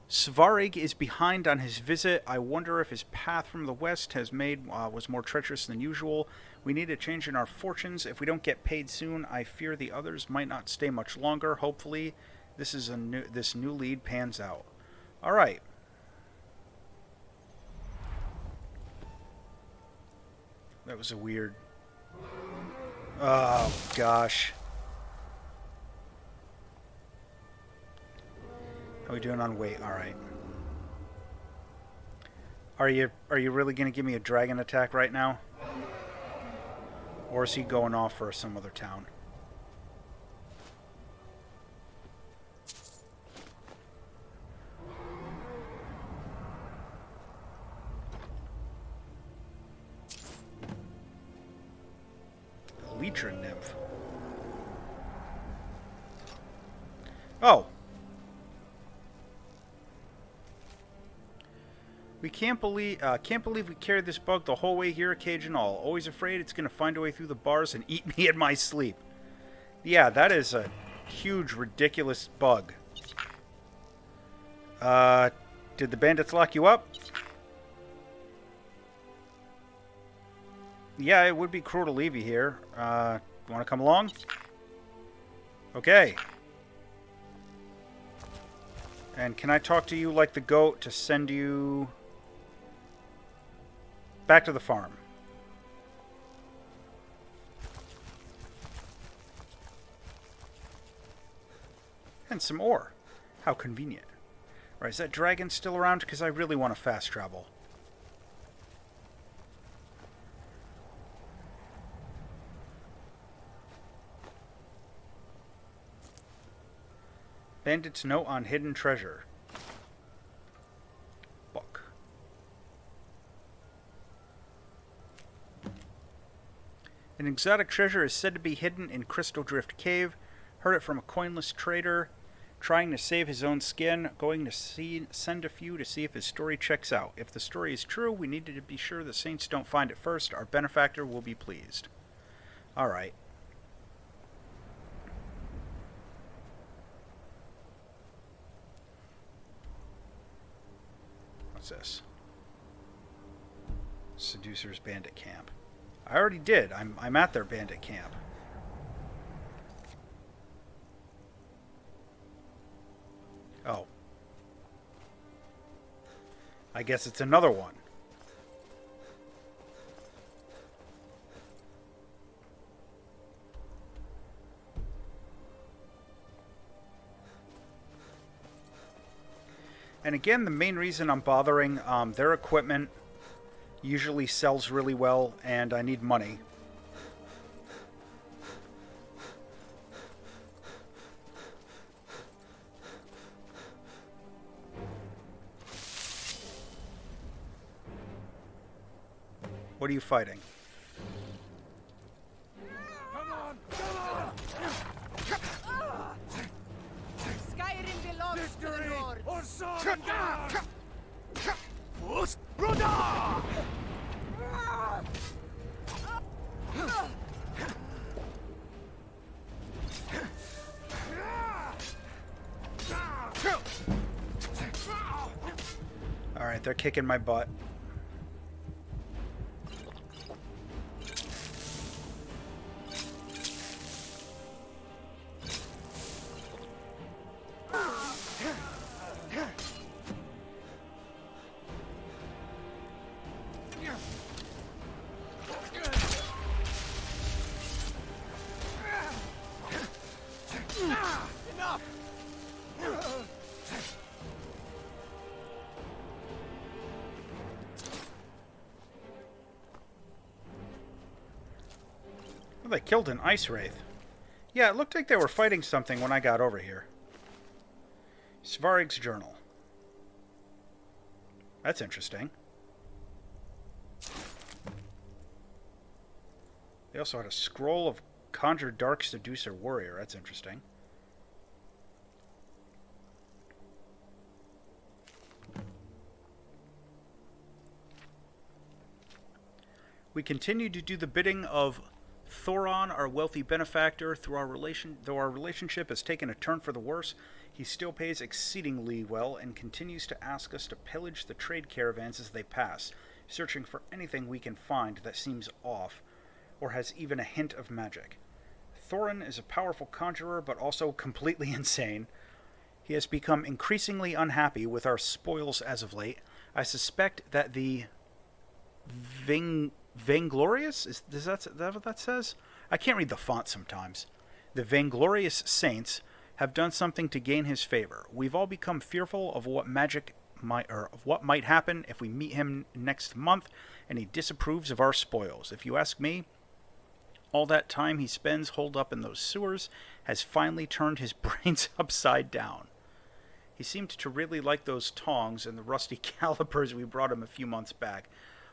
Svarig is behind on his visit. I wonder if his path from the west was more treacherous than usual. We need a change in our fortunes. If we don't get paid soon, I fear the others might not stay much longer. Hopefully, this new lead pans out. All right. That was a weird... Oh, gosh. How are we doing on weight? All right. Are you really going to give me a dragon attack right now? Or is he going off for some other town? Leetrin nymph. Oh. We can't believe we carried this bug the whole way here, cage and all. Always afraid it's going to find a way through the bars and eat me in my sleep. Yeah, that is a huge, ridiculous bug. Did the bandits lock you up? Yeah, it would be cruel to leave you here. Want to come along? Okay. And can I talk to you like the goat to send you back to the farm? And some ore. How convenient. Alright, is that dragon still around? Because I really want to fast travel. Bandit's note on hidden treasure. Book. An exotic treasure is said to be hidden in Crystal Drift Cave. Heard it from a coinless trader trying to save his own skin. Going to send a few to see if his story checks out. If the story is true, we need to be sure the Saints don't find it first. Our benefactor will be pleased. Alright. What's this? Seducers Bandit Camp. I already did. I'm at their bandit camp. Oh. I guess it's another one. And again, the main reason I'm bothering, their equipment usually sells really well, and I need money. What are you fighting? Skyrim belongs to the Lord. Alright, they're kicking my butt. they killed an ice wraith. Yeah, it looked like they were fighting something when I got over here. Svarig's journal. That's interesting. They also had a scroll of Conjure Dark Seducer Warrior. That's interesting. We continue to do the bidding of Thoron, our wealthy benefactor. Though our relationship has taken a turn for the worse, he still pays exceedingly well and continues to ask us to pillage the trade caravans as they pass, searching for anything we can find that seems off or has even a hint of magic. Thorin is a powerful conjurer, but also completely insane. He has become increasingly unhappy with our spoils as of late. I suspect that the Vainglorious? Is that what that says? I can't read the font sometimes. The Vainglorious Saints have done something to gain his favor. We've all become fearful of what might happen if we meet him next month, and he disapproves of our spoils. If you ask me, all that time he spends holed up in those sewers has finally turned his brains upside down. He seemed to really like those tongs and the rusty calipers we brought him a few months back.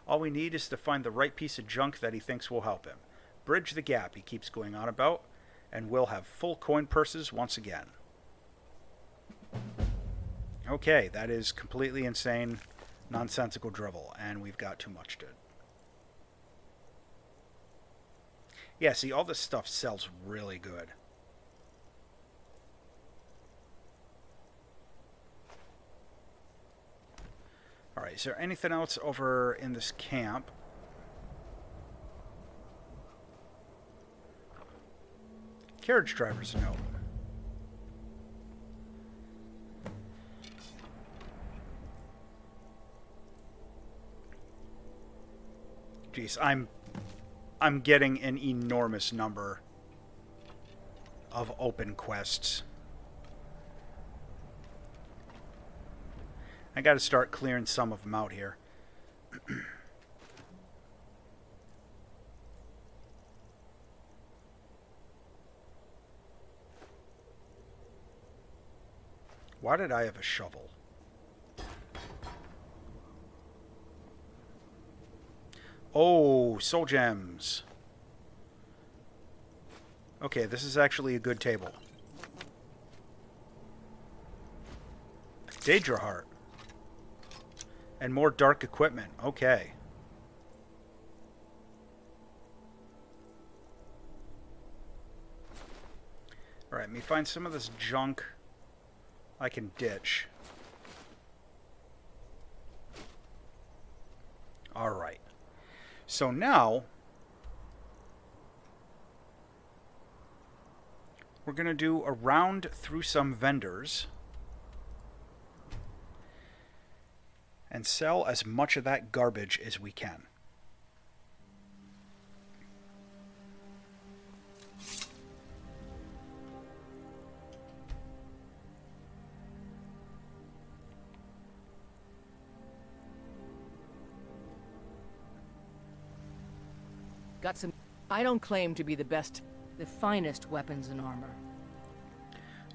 All we need is to find the right piece of junk that he thinks will help him. Bridge the gap, he keeps going on about, and we'll have full coin purses once again. Okay, that is completely insane, nonsensical drivel, and we've got too much to it. Yeah, see, all this stuff sells really good. Alright, is there anything else over in this camp? Carriage driver's note. Jeez, I'm getting an enormous number of open quests. I got to start clearing some of them out here. Why did I have a shovel? Oh, soul gems. Okay, this is actually a good table. Daedra Heart. And more dark equipment. Okay. Alright, let me find some of this junk I can ditch. Alright. So now, we're going to do a round through some vendors and sell as much of that garbage as we can. Got some... I don't claim to be the best, the finest weapons and armor.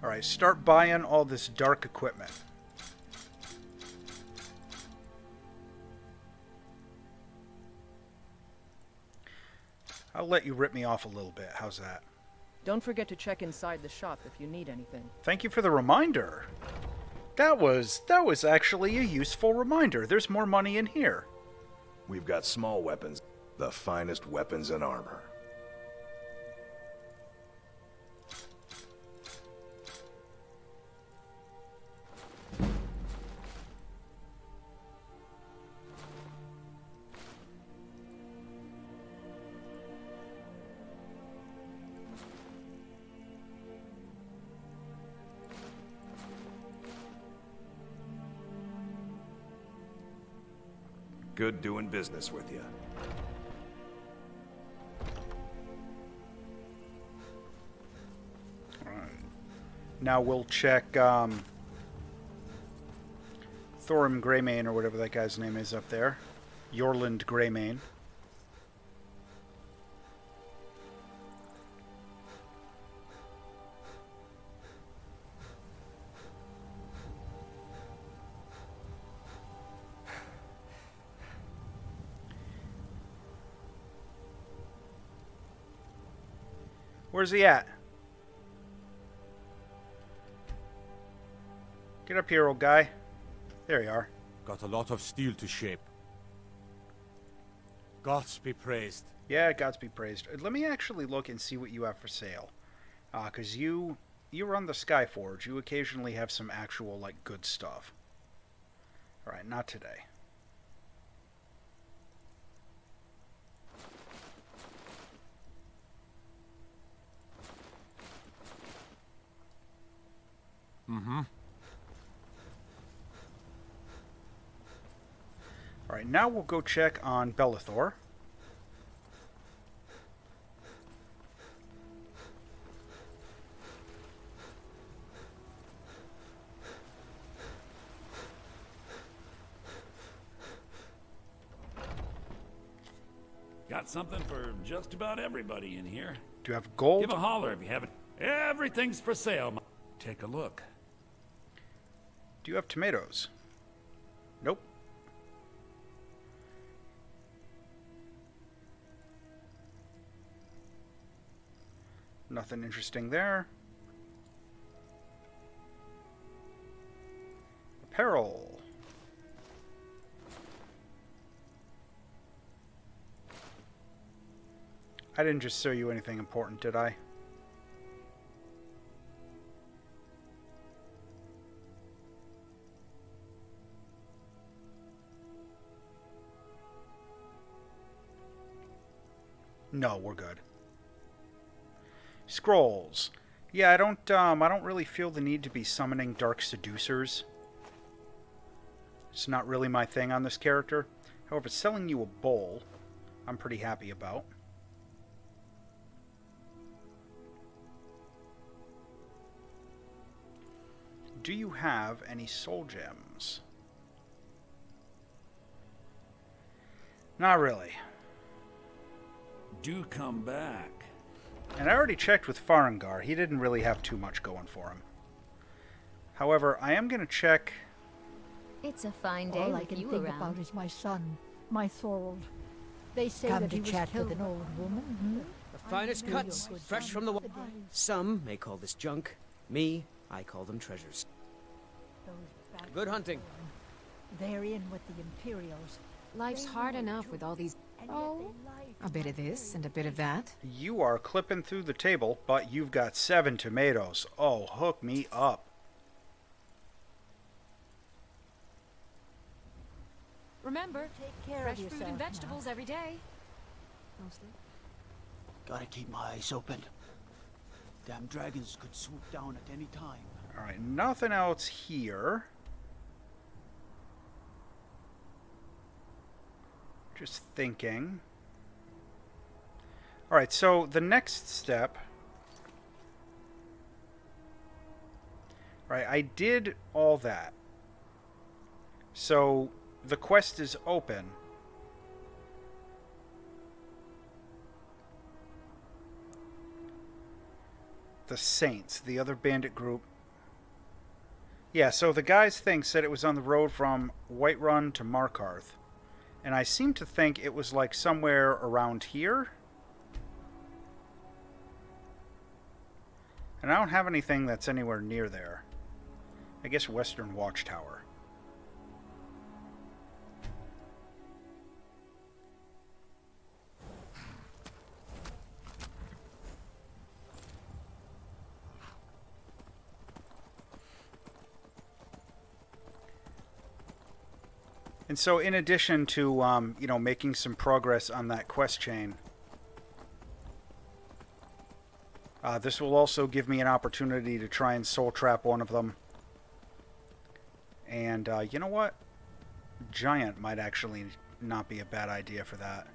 Alright, start buying all this dark equipment. I'll let you rip me off a little bit. How's that? Don't forget to check inside the shop if you need anything. Thank you for the reminder. That was actually a useful reminder. There's more money in here. We've got small weapons, the finest weapons and armor. Good doing business with you. Alright. Now we'll check Thorim Greymane, or whatever that guy's name is up there. Yorland Greymane. Where's he at? Get up here, old guy. There you are. Got a lot of steel to shape. Gods be praised. Yeah, gods be praised. Let me actually look and see what you have for sale. Because you run the Skyforge. You occasionally have some actual, like, good stuff. Alright, not today. Mm-hmm. Alright, now we'll go check on Bellathor. Got something for just about everybody in here. Do you have gold? Give a holler if you haven't. Everything's for sale. Take a look. Do you have tomatoes? Nope. Nothing interesting there. Apparel. I didn't just show you anything important, did I? No, we're good. Scrolls. Yeah, I don't really feel the need to be summoning dark seducers. It's not really my thing on this character. However, selling you a bowl, I'm pretty happy about. Do you have any soul gems? Not really. Do come back. And I already checked with Farengar. He didn't really have too much going for him. However, I am going to check... It's a fine day All I with can you think around. about is my son, my Thorold. They say Come that to he was chat killed with an by old woman, The Finest cuts, fresh from the Some may call this junk. Me, I call them treasures. Good hunting. They're in with the Imperials. Life's hard enough with all these... Oh, a bit of this and a bit of that. You are clipping through the table, but you've got 7 tomatoes. Oh, hook me up. Remember, Take care fresh of fruit yourself and vegetables every day. Mostly. Gotta keep my eyes open. Damn dragons could swoop down at any time. Alright, nothing else here. Just thinking. Alright, so the next step... Alright, I did all that. So, the quest is open. The Saints, the other bandit group. Yeah, so the guy's thing said it was on the road from Whiterun to Markarth. And I seem to think it was like somewhere around here. And I don't have anything that's anywhere near there. I guess Western Watchtower. And so in addition to, you know, making some progress on that quest chain, this will also give me an opportunity to try and soul trap one of them. And, you know what? Giant might actually not be a bad idea for that.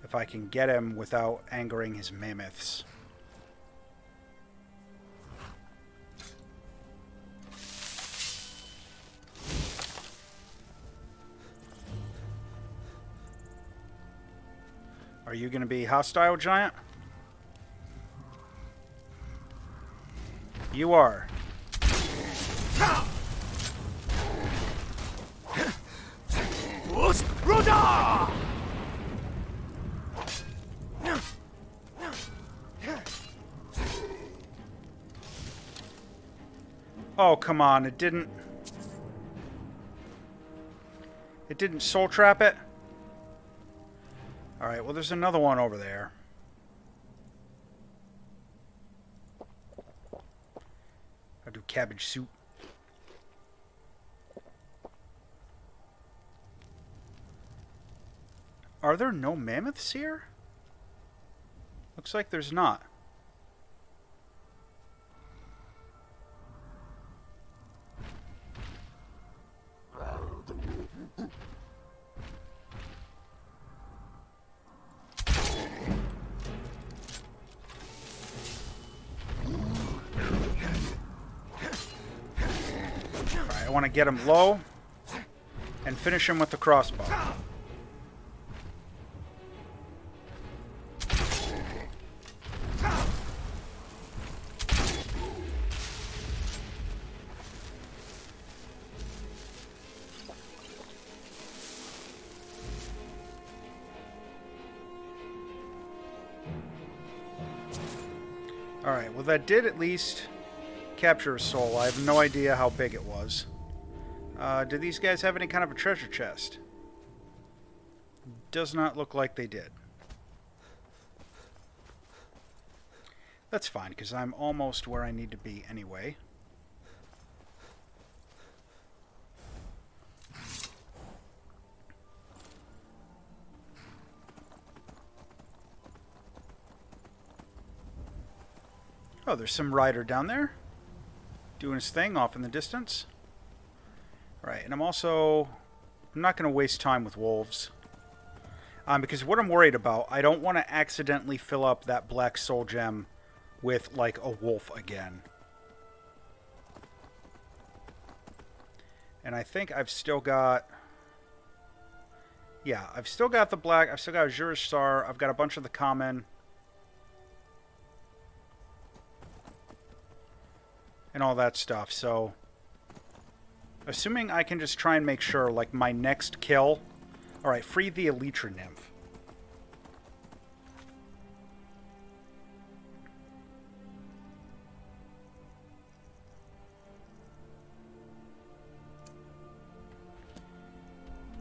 If I can get him without angering his mammoths. Are you going to be hostile, Giant? You are. Oh, come on. It didn't soul trap it? Alright, well, there's another one over there. I'll do cabbage soup. Are there no mammoths here? Looks like there's not. Alright, I want to get him low and finish him with the crossbow. Alright, well that did at least capture a soul. I have no idea how big it was. Do these guys have any kind of a treasure chest? Does not look like they did. That's fine, because I'm almost where I need to be anyway. Oh, there's some rider down there doing his thing off in the distance. Right, and I'm not going to waste time with wolves. Because what I'm worried about, I don't want to accidentally fill up that black soul gem with, like, a wolf again. And I think I've still got... Yeah, I've still got the black, I've still got Azure Star, I've got a bunch of the common... and all that stuff, so... Assuming I can just try and make sure, like, my next kill... Alright, free the Elytra Nymph.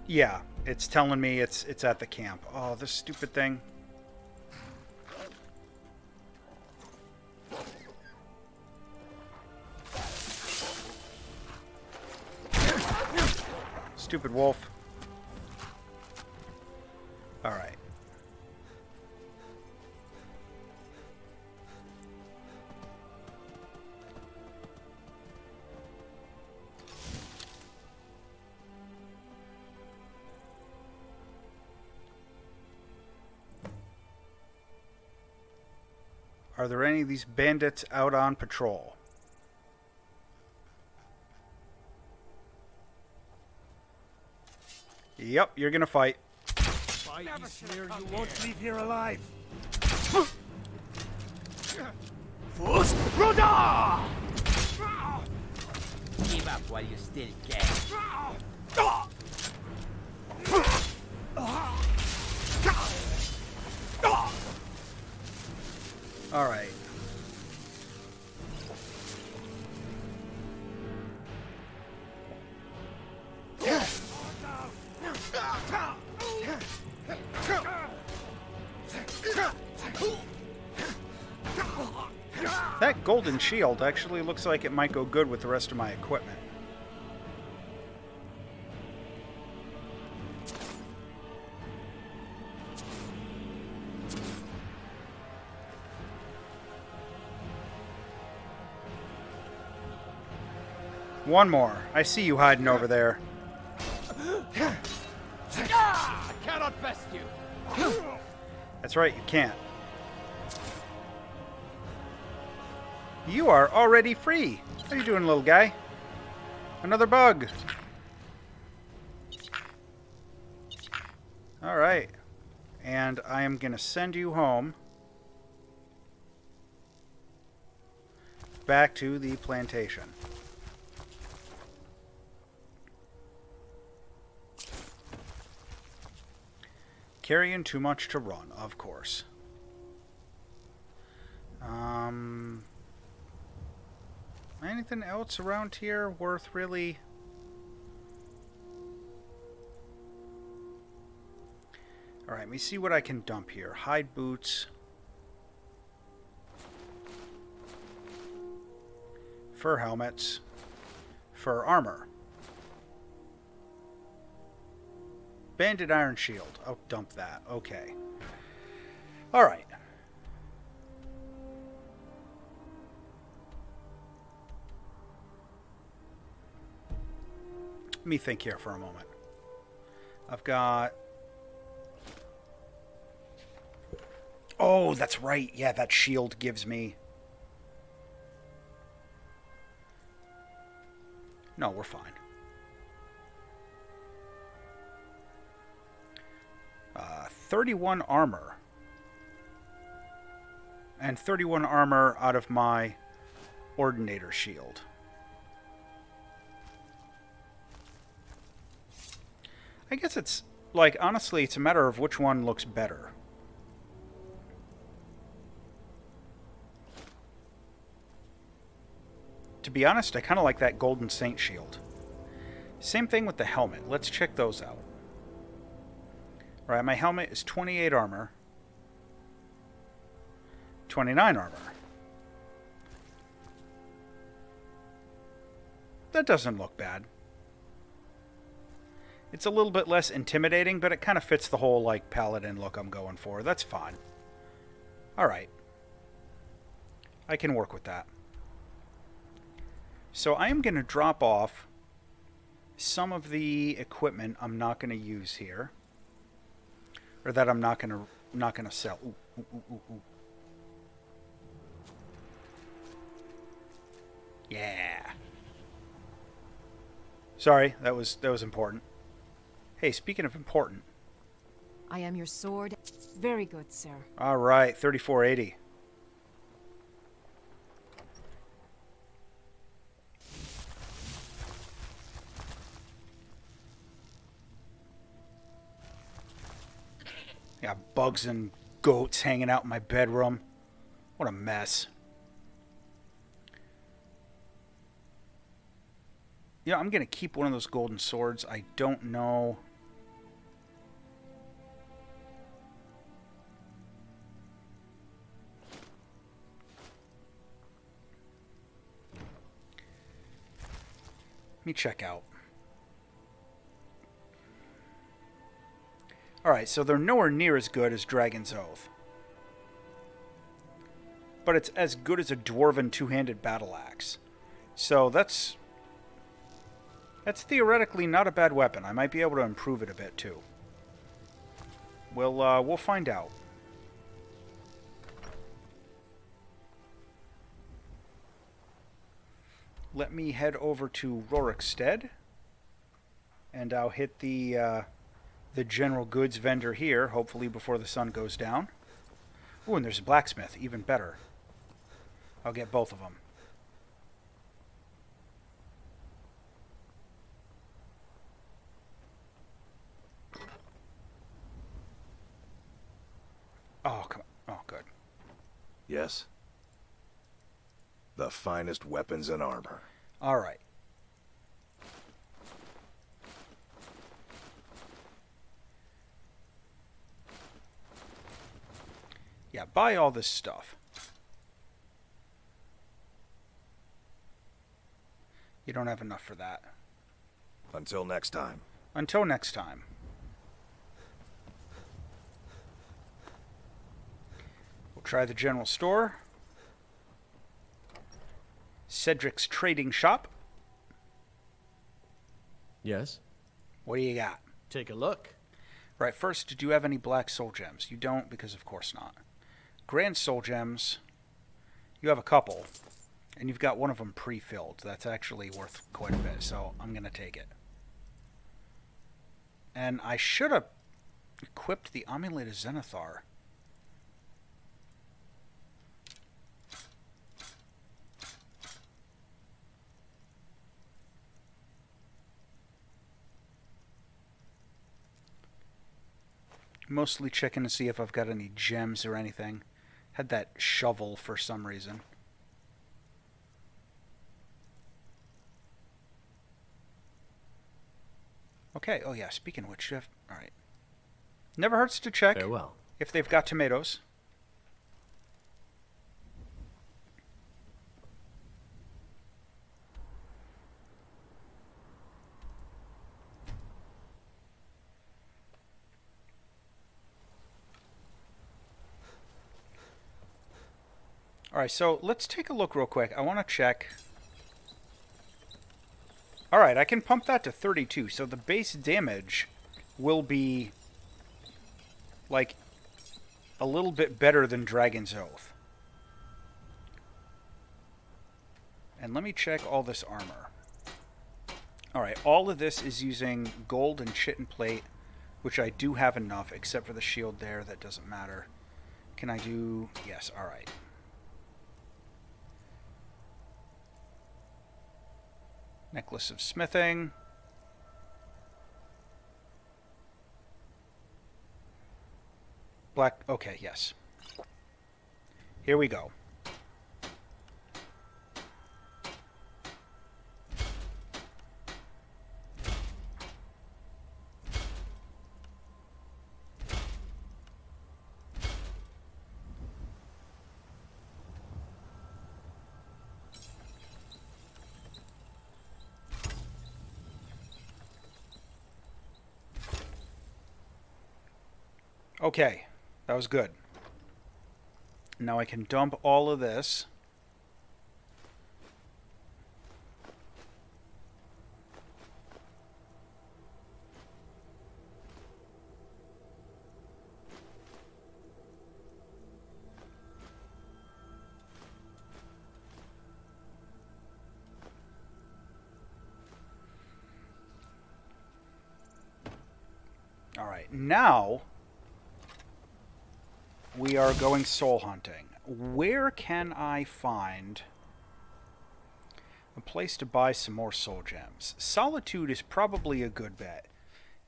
Yeah, it's telling me it's at the camp. Oh, this stupid thing. Stupid wolf. Alright. Are there any of these bandits out on patrol? Yep, you're gonna fight. Never swear you won't leave here alive. Fools, Roda! Give up while you still can. All right. That golden shield actually looks like it might go good with the rest of my equipment. One more. I see you hiding over there. I cannot best you. That's right, you can't. You are already free. How you doing, little guy? Another bug. All right. And I am going to send you home. Back to the plantation. Carrying too much to run, of course. Anything else around here worth really... Alright, let me see what I can dump here. Hide boots. Fur helmets. Fur armor. Banded iron shield. I'll dump that. Okay. Alright. Let me think here for a moment. I've got... Oh, that's right. Yeah, that shield gives me... No, we're fine. 31 armor. And 31 armor out of my Ordinator shield. I guess it's, like, honestly, it's a matter of which one looks better. To be honest, I kind of like that Golden Saint shield. Same thing with the helmet. Let's check those out. Alright, my helmet is 28 armor. 29 armor. That doesn't look bad. It's a little bit less intimidating, but it kind of fits the whole, like, Paladin look I'm going for. That's fine. Alright. I can work with that. So I am going to drop off some of the equipment I'm not going to use here. Or that I'm not going to sell. Ooh, ooh, ooh, ooh, ooh. Yeah. Sorry, that was important. Hey, speaking of important. I am your sword. Very good, sir. All right, 3480. Got bugs and goats hanging out in my bedroom. What a mess. Yeah, I'm going to keep one of those golden swords. I don't know. Let me check out. Alright, so they're nowhere near as good as Dragon's Oath. But it's as good as a Dwarven two-handed battle axe. So that's theoretically not a bad weapon. I might be able to improve it a bit too. We'll find out. Let me head over to Rorikstead, and I'll hit the general goods vendor here, hopefully before the sun goes down. Ooh, and there's a blacksmith, even better. I'll get both of them. Oh, come on. Oh, good. Yes. The finest weapons and armor. All right. Yeah, buy all this stuff. You don't have enough for that. Until next time. Until next time. We'll try the general store. Cedric's Trading Shop. Yes? What do you got? Take a look. Right, first, do you have any black soul gems? You don't, because of course not. Grand soul gems, you have a couple, and you've got one of them pre-filled. That's actually worth quite a bit, so I'm going to take it. And I should have equipped the Amulet of Zenithar. Mostly checking to see if I've got any gems or anything. Had that shovel for some reason. Okay. Oh yeah. Speaking of which, Jeff. All right. Never hurts to check if they've got tomatoes. All right, so let's take a look real quick. I want to check. All right, I can pump that to 32, so the base damage will be like a little bit better than Dragon's Oath. And let me check all this armor. All right, all of this is using gold and chitin plate, which I do have enough, except for the shield there. That doesn't matter. Can I do... Yes, all right. Necklace of smithing. Black... Okay, yes. Here we go. Okay, that was good. Now I can dump all of this. All right, now we are going soul hunting. Where can I find a place to buy some more soul gems? Solitude is probably a good bet.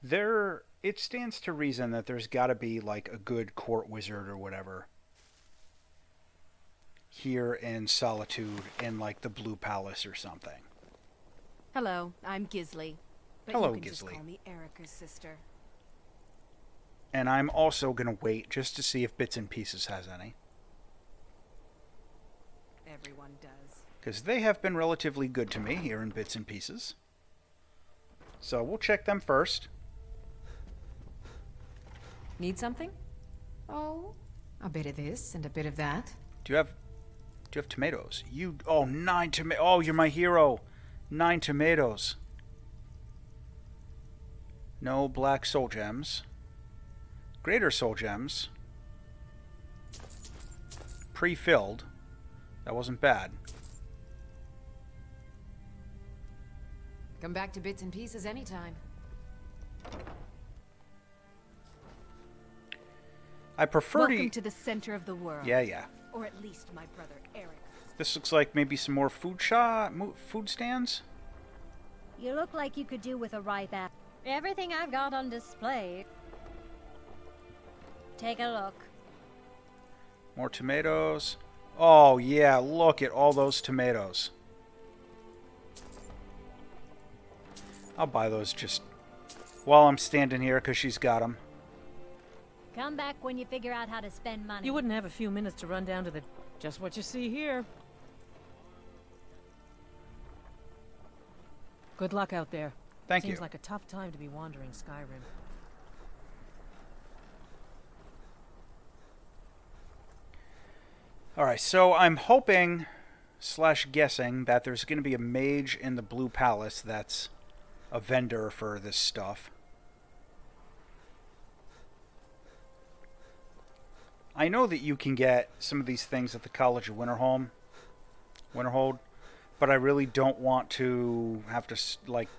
It stands to reason that there's got to be like a good court wizard or whatever here in Solitude in like the Blue Palace or something. Hello, I'm Gisley. But Hello, you can just Gisley. call me Erica's sister. And I'm also going to wait just to see if Bits and Pieces has any. Everyone does. Because they have been relatively good to me here in Bits and Pieces. So we'll check them first. Need something? Oh, a bit of this and a bit of that. Do you have tomatoes? Oh, 9 tomatoes. Oh, you're my hero. 9 tomatoes. No black soul gems. Greater soul gems. Pre-filled. That wasn't bad. Come back to Bits and Pieces anytime. I prefer Welcome to the center of the world. Yeah. Or at least my brother Eric. This looks like maybe some more food stands. You look like you could do with a ripe apple. Everything I've got on display. Take a look. More tomatoes. Oh, yeah, look at all those tomatoes. I'll buy those just while I'm standing here because she's got them. Come back when you figure out how to spend money. You wouldn't have a few minutes to run down to the... Just what you see here. Good luck out there. Thank you. Seems like a tough time to be wandering Skyrim. Alright, so I'm hoping / guessing that there's going to be a mage in the Blue Palace that's a vendor for this stuff. I know that you can get some of these things at the College of Winterhold, but I really don't want to have to, like,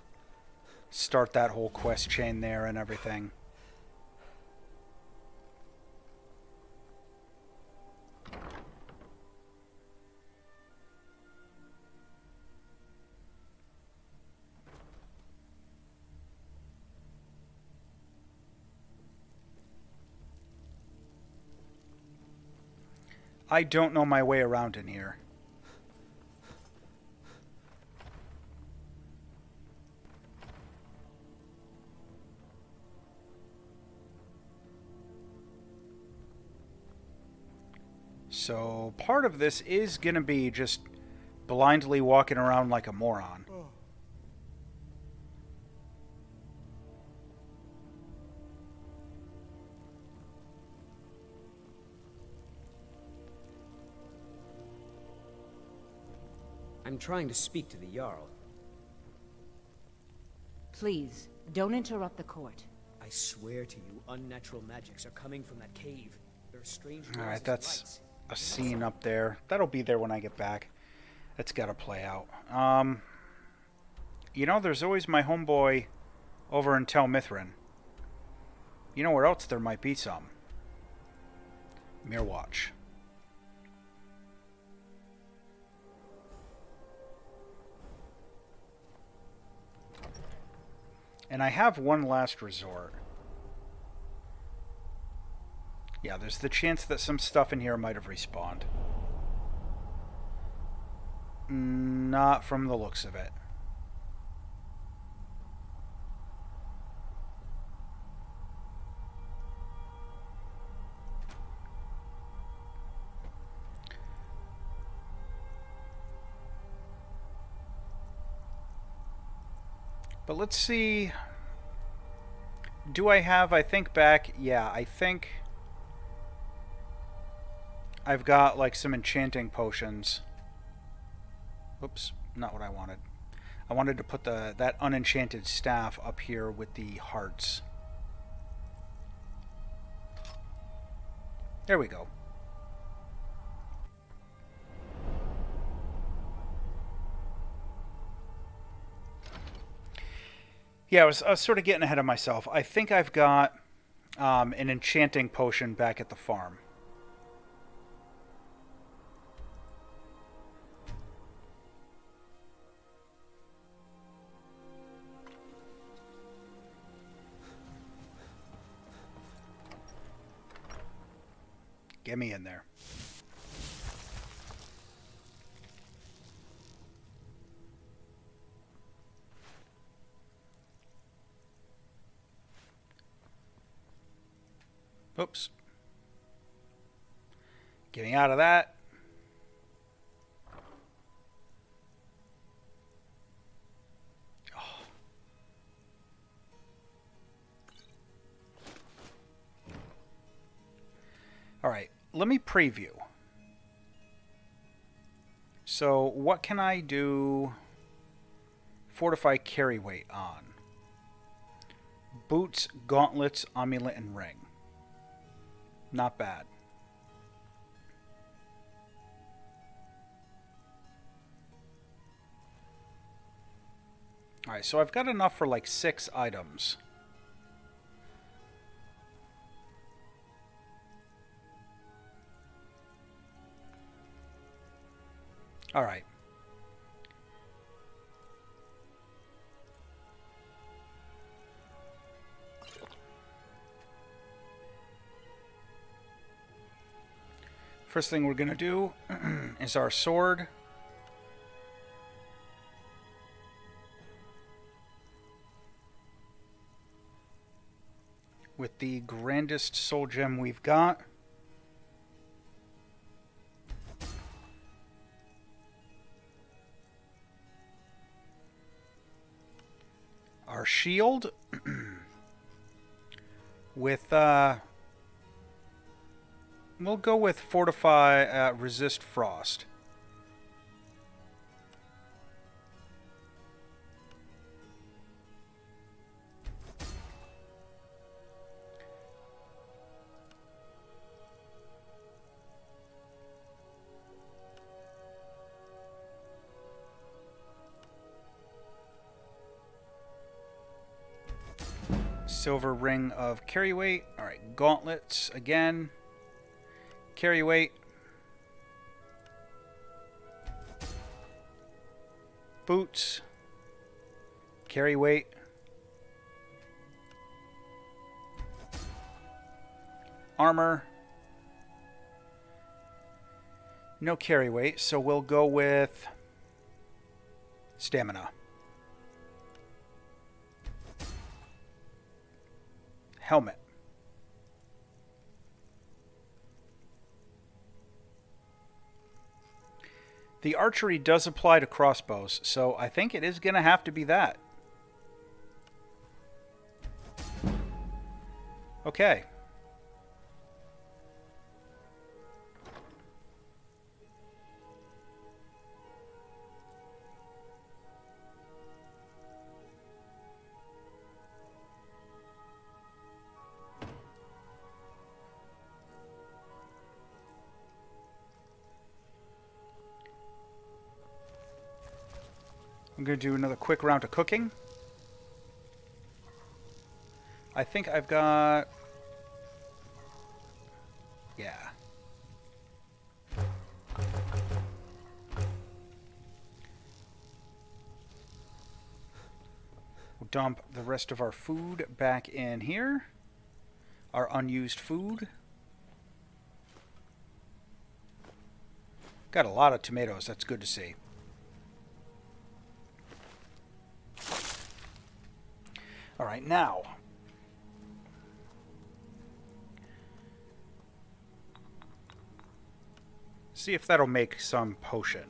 start that whole quest chain there and everything. I don't know my way around in here. So part of this is going to be just blindly walking around like a moron. I'm trying to speak to the Jarl. Please, don't interrupt the court. I swear to you, unnatural magics are coming from that cave. There are strange Alright, that's a scene up there. That'll be there when I get back. That's got to play out. You know, there's always my homeboy over in Tel Mithrin. You know where else there might be some? Mirwatch. And I have one last resort. Yeah, there's the chance that some stuff in here might have respawned. Not from the looks of it. But let's see. Do I have, I think back, yeah, I think I've got like some enchanting potions. Oops, not what I wanted. I wanted to put that unenchanted staff up here with the hearts. There we go. Yeah, I was sort of getting ahead of myself. I think I've got an enchanting potion back at the farm. Get me in there. Oops. Getting out of that. Oh. All right, let me preview. So what can I do? Fortify carry weight on. Boots, gauntlets, amulet, and ring. Not bad. Alright, so I've got enough for like 6 items. Alright. First thing we're going to do is our sword. With the grandest soul gem we've got. Our shield with we'll go with fortify, resist frost. Silver ring of carry weight. All right, gauntlets again. Carry weight. Boots. Carry weight. Armor. No carry weight, so we'll go with stamina. Helmet. The archery does apply to crossbows, so I think it is going to have to be that. Okay. I'm going to do another quick round of cooking. I think I've got... Yeah. We'll dump the rest of our food back in here. Our unused food. Got a lot of tomatoes. That's good to see. All right, now. See if that'll make some potion.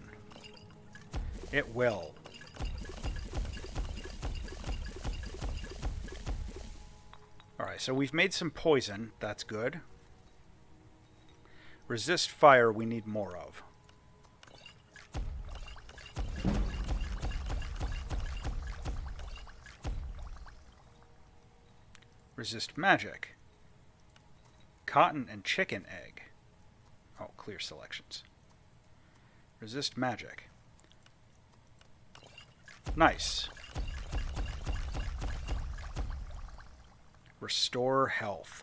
It will. Alright, so we've made some poison. That's good. Resist fire we need more of. Resist magic. Cotton and chicken egg. Oh, clear selections. Resist magic. Nice. Restore health.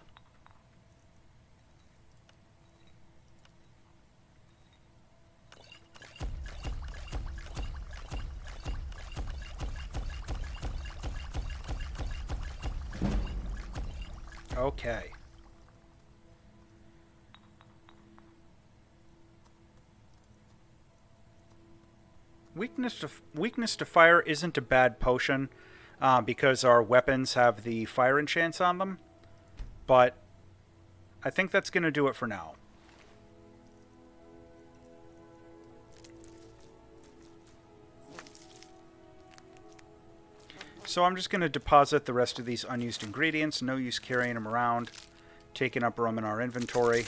Okay. Weakness to fire isn't a bad potion because our weapons have the fire enchants on them, but I think that's going to do it for now. So I'm just going to deposit the rest of these unused ingredients. No use carrying them around, taking up room in our inventory.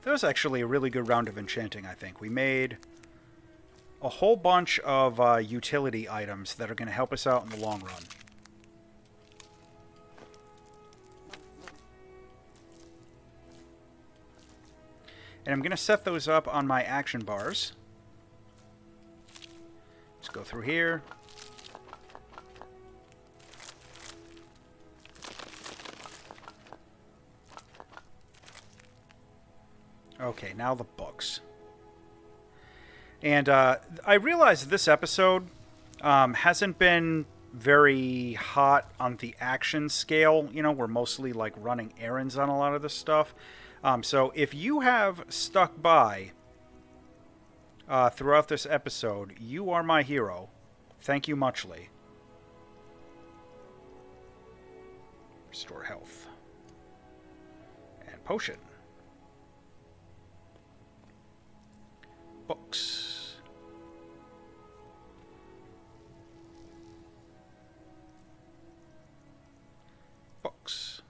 That was actually a really good round of enchanting, I think. We made a whole bunch of utility items that are going to help us out in the long run. And I'm going to set those up on my action bars. Let's go through here. Okay, now the books. And I realize this episode hasn't been very hot on the action scale. You know, we're mostly like running errands on a lot of this stuff. So if you have stuck by throughout this episode, you are my hero. Thank you muchly. Restore health. And potion. Books. Books.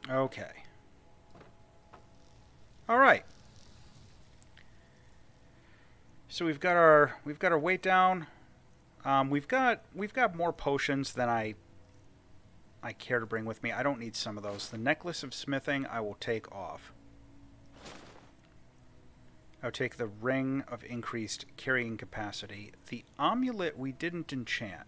Okay. All right. So we've got our weight down. We've got more potions than I care to bring with me. I don't need some of those. The necklace of smithing I will take off. I'll take the ring of increased carrying capacity. The amulet we didn't enchant.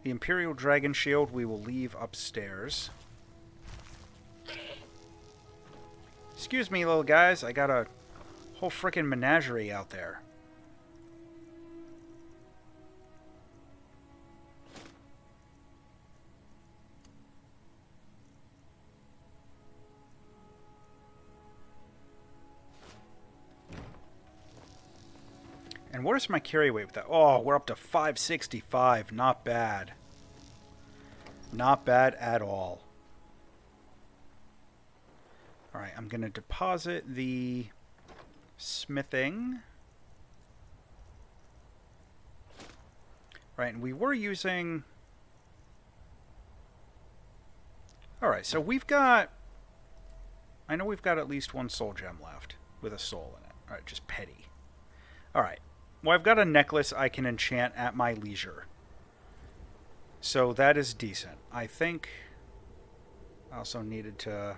The Imperial Dragon Shield we will leave upstairs. Excuse me, little guys. I got a whole frickin' menagerie out there. what is my carry weight with that? Oh, we're up to 565. Not bad. Not bad at all. Alright, I'm going to deposit the smithing. Right, and we were using... Alright, so we've got... I know we've got at least one soul gem left with a soul in it. Alright, just petty. Alright, well I've got a necklace I can enchant at my leisure. So that is decent. I think I also needed to...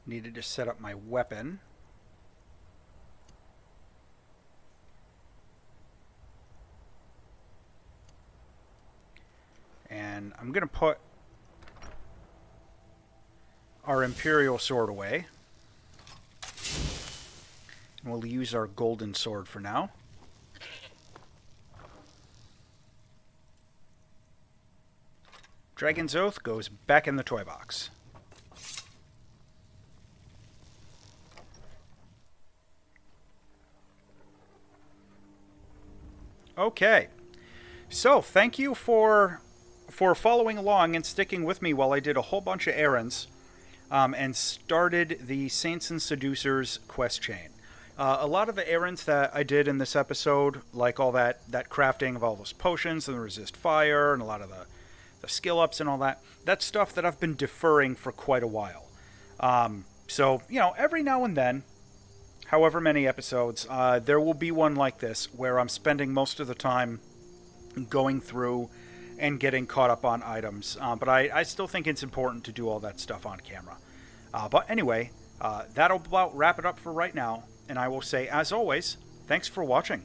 Needed to set up my weapon. And I'm going to put our Imperial sword away. And we'll use our golden sword for now. Dragon's Oath goes back in the toy box. Okay, so thank you for following along and sticking with me while I did a whole bunch of errands and started the Saints and Seducers quest chain. A lot of the errands that I did in this episode, like all that crafting of all those potions and the resist fire and a lot of the skill ups and all that, that's stuff that I've been deferring for quite a while. So, you know, every now and then, however many episodes, there will be one like this where I'm spending most of the time going through and getting caught up on items. But I still think it's important to do all that stuff on camera. But anyway, that'll about wrap it up for right now. And I will say, as always, thanks for watching.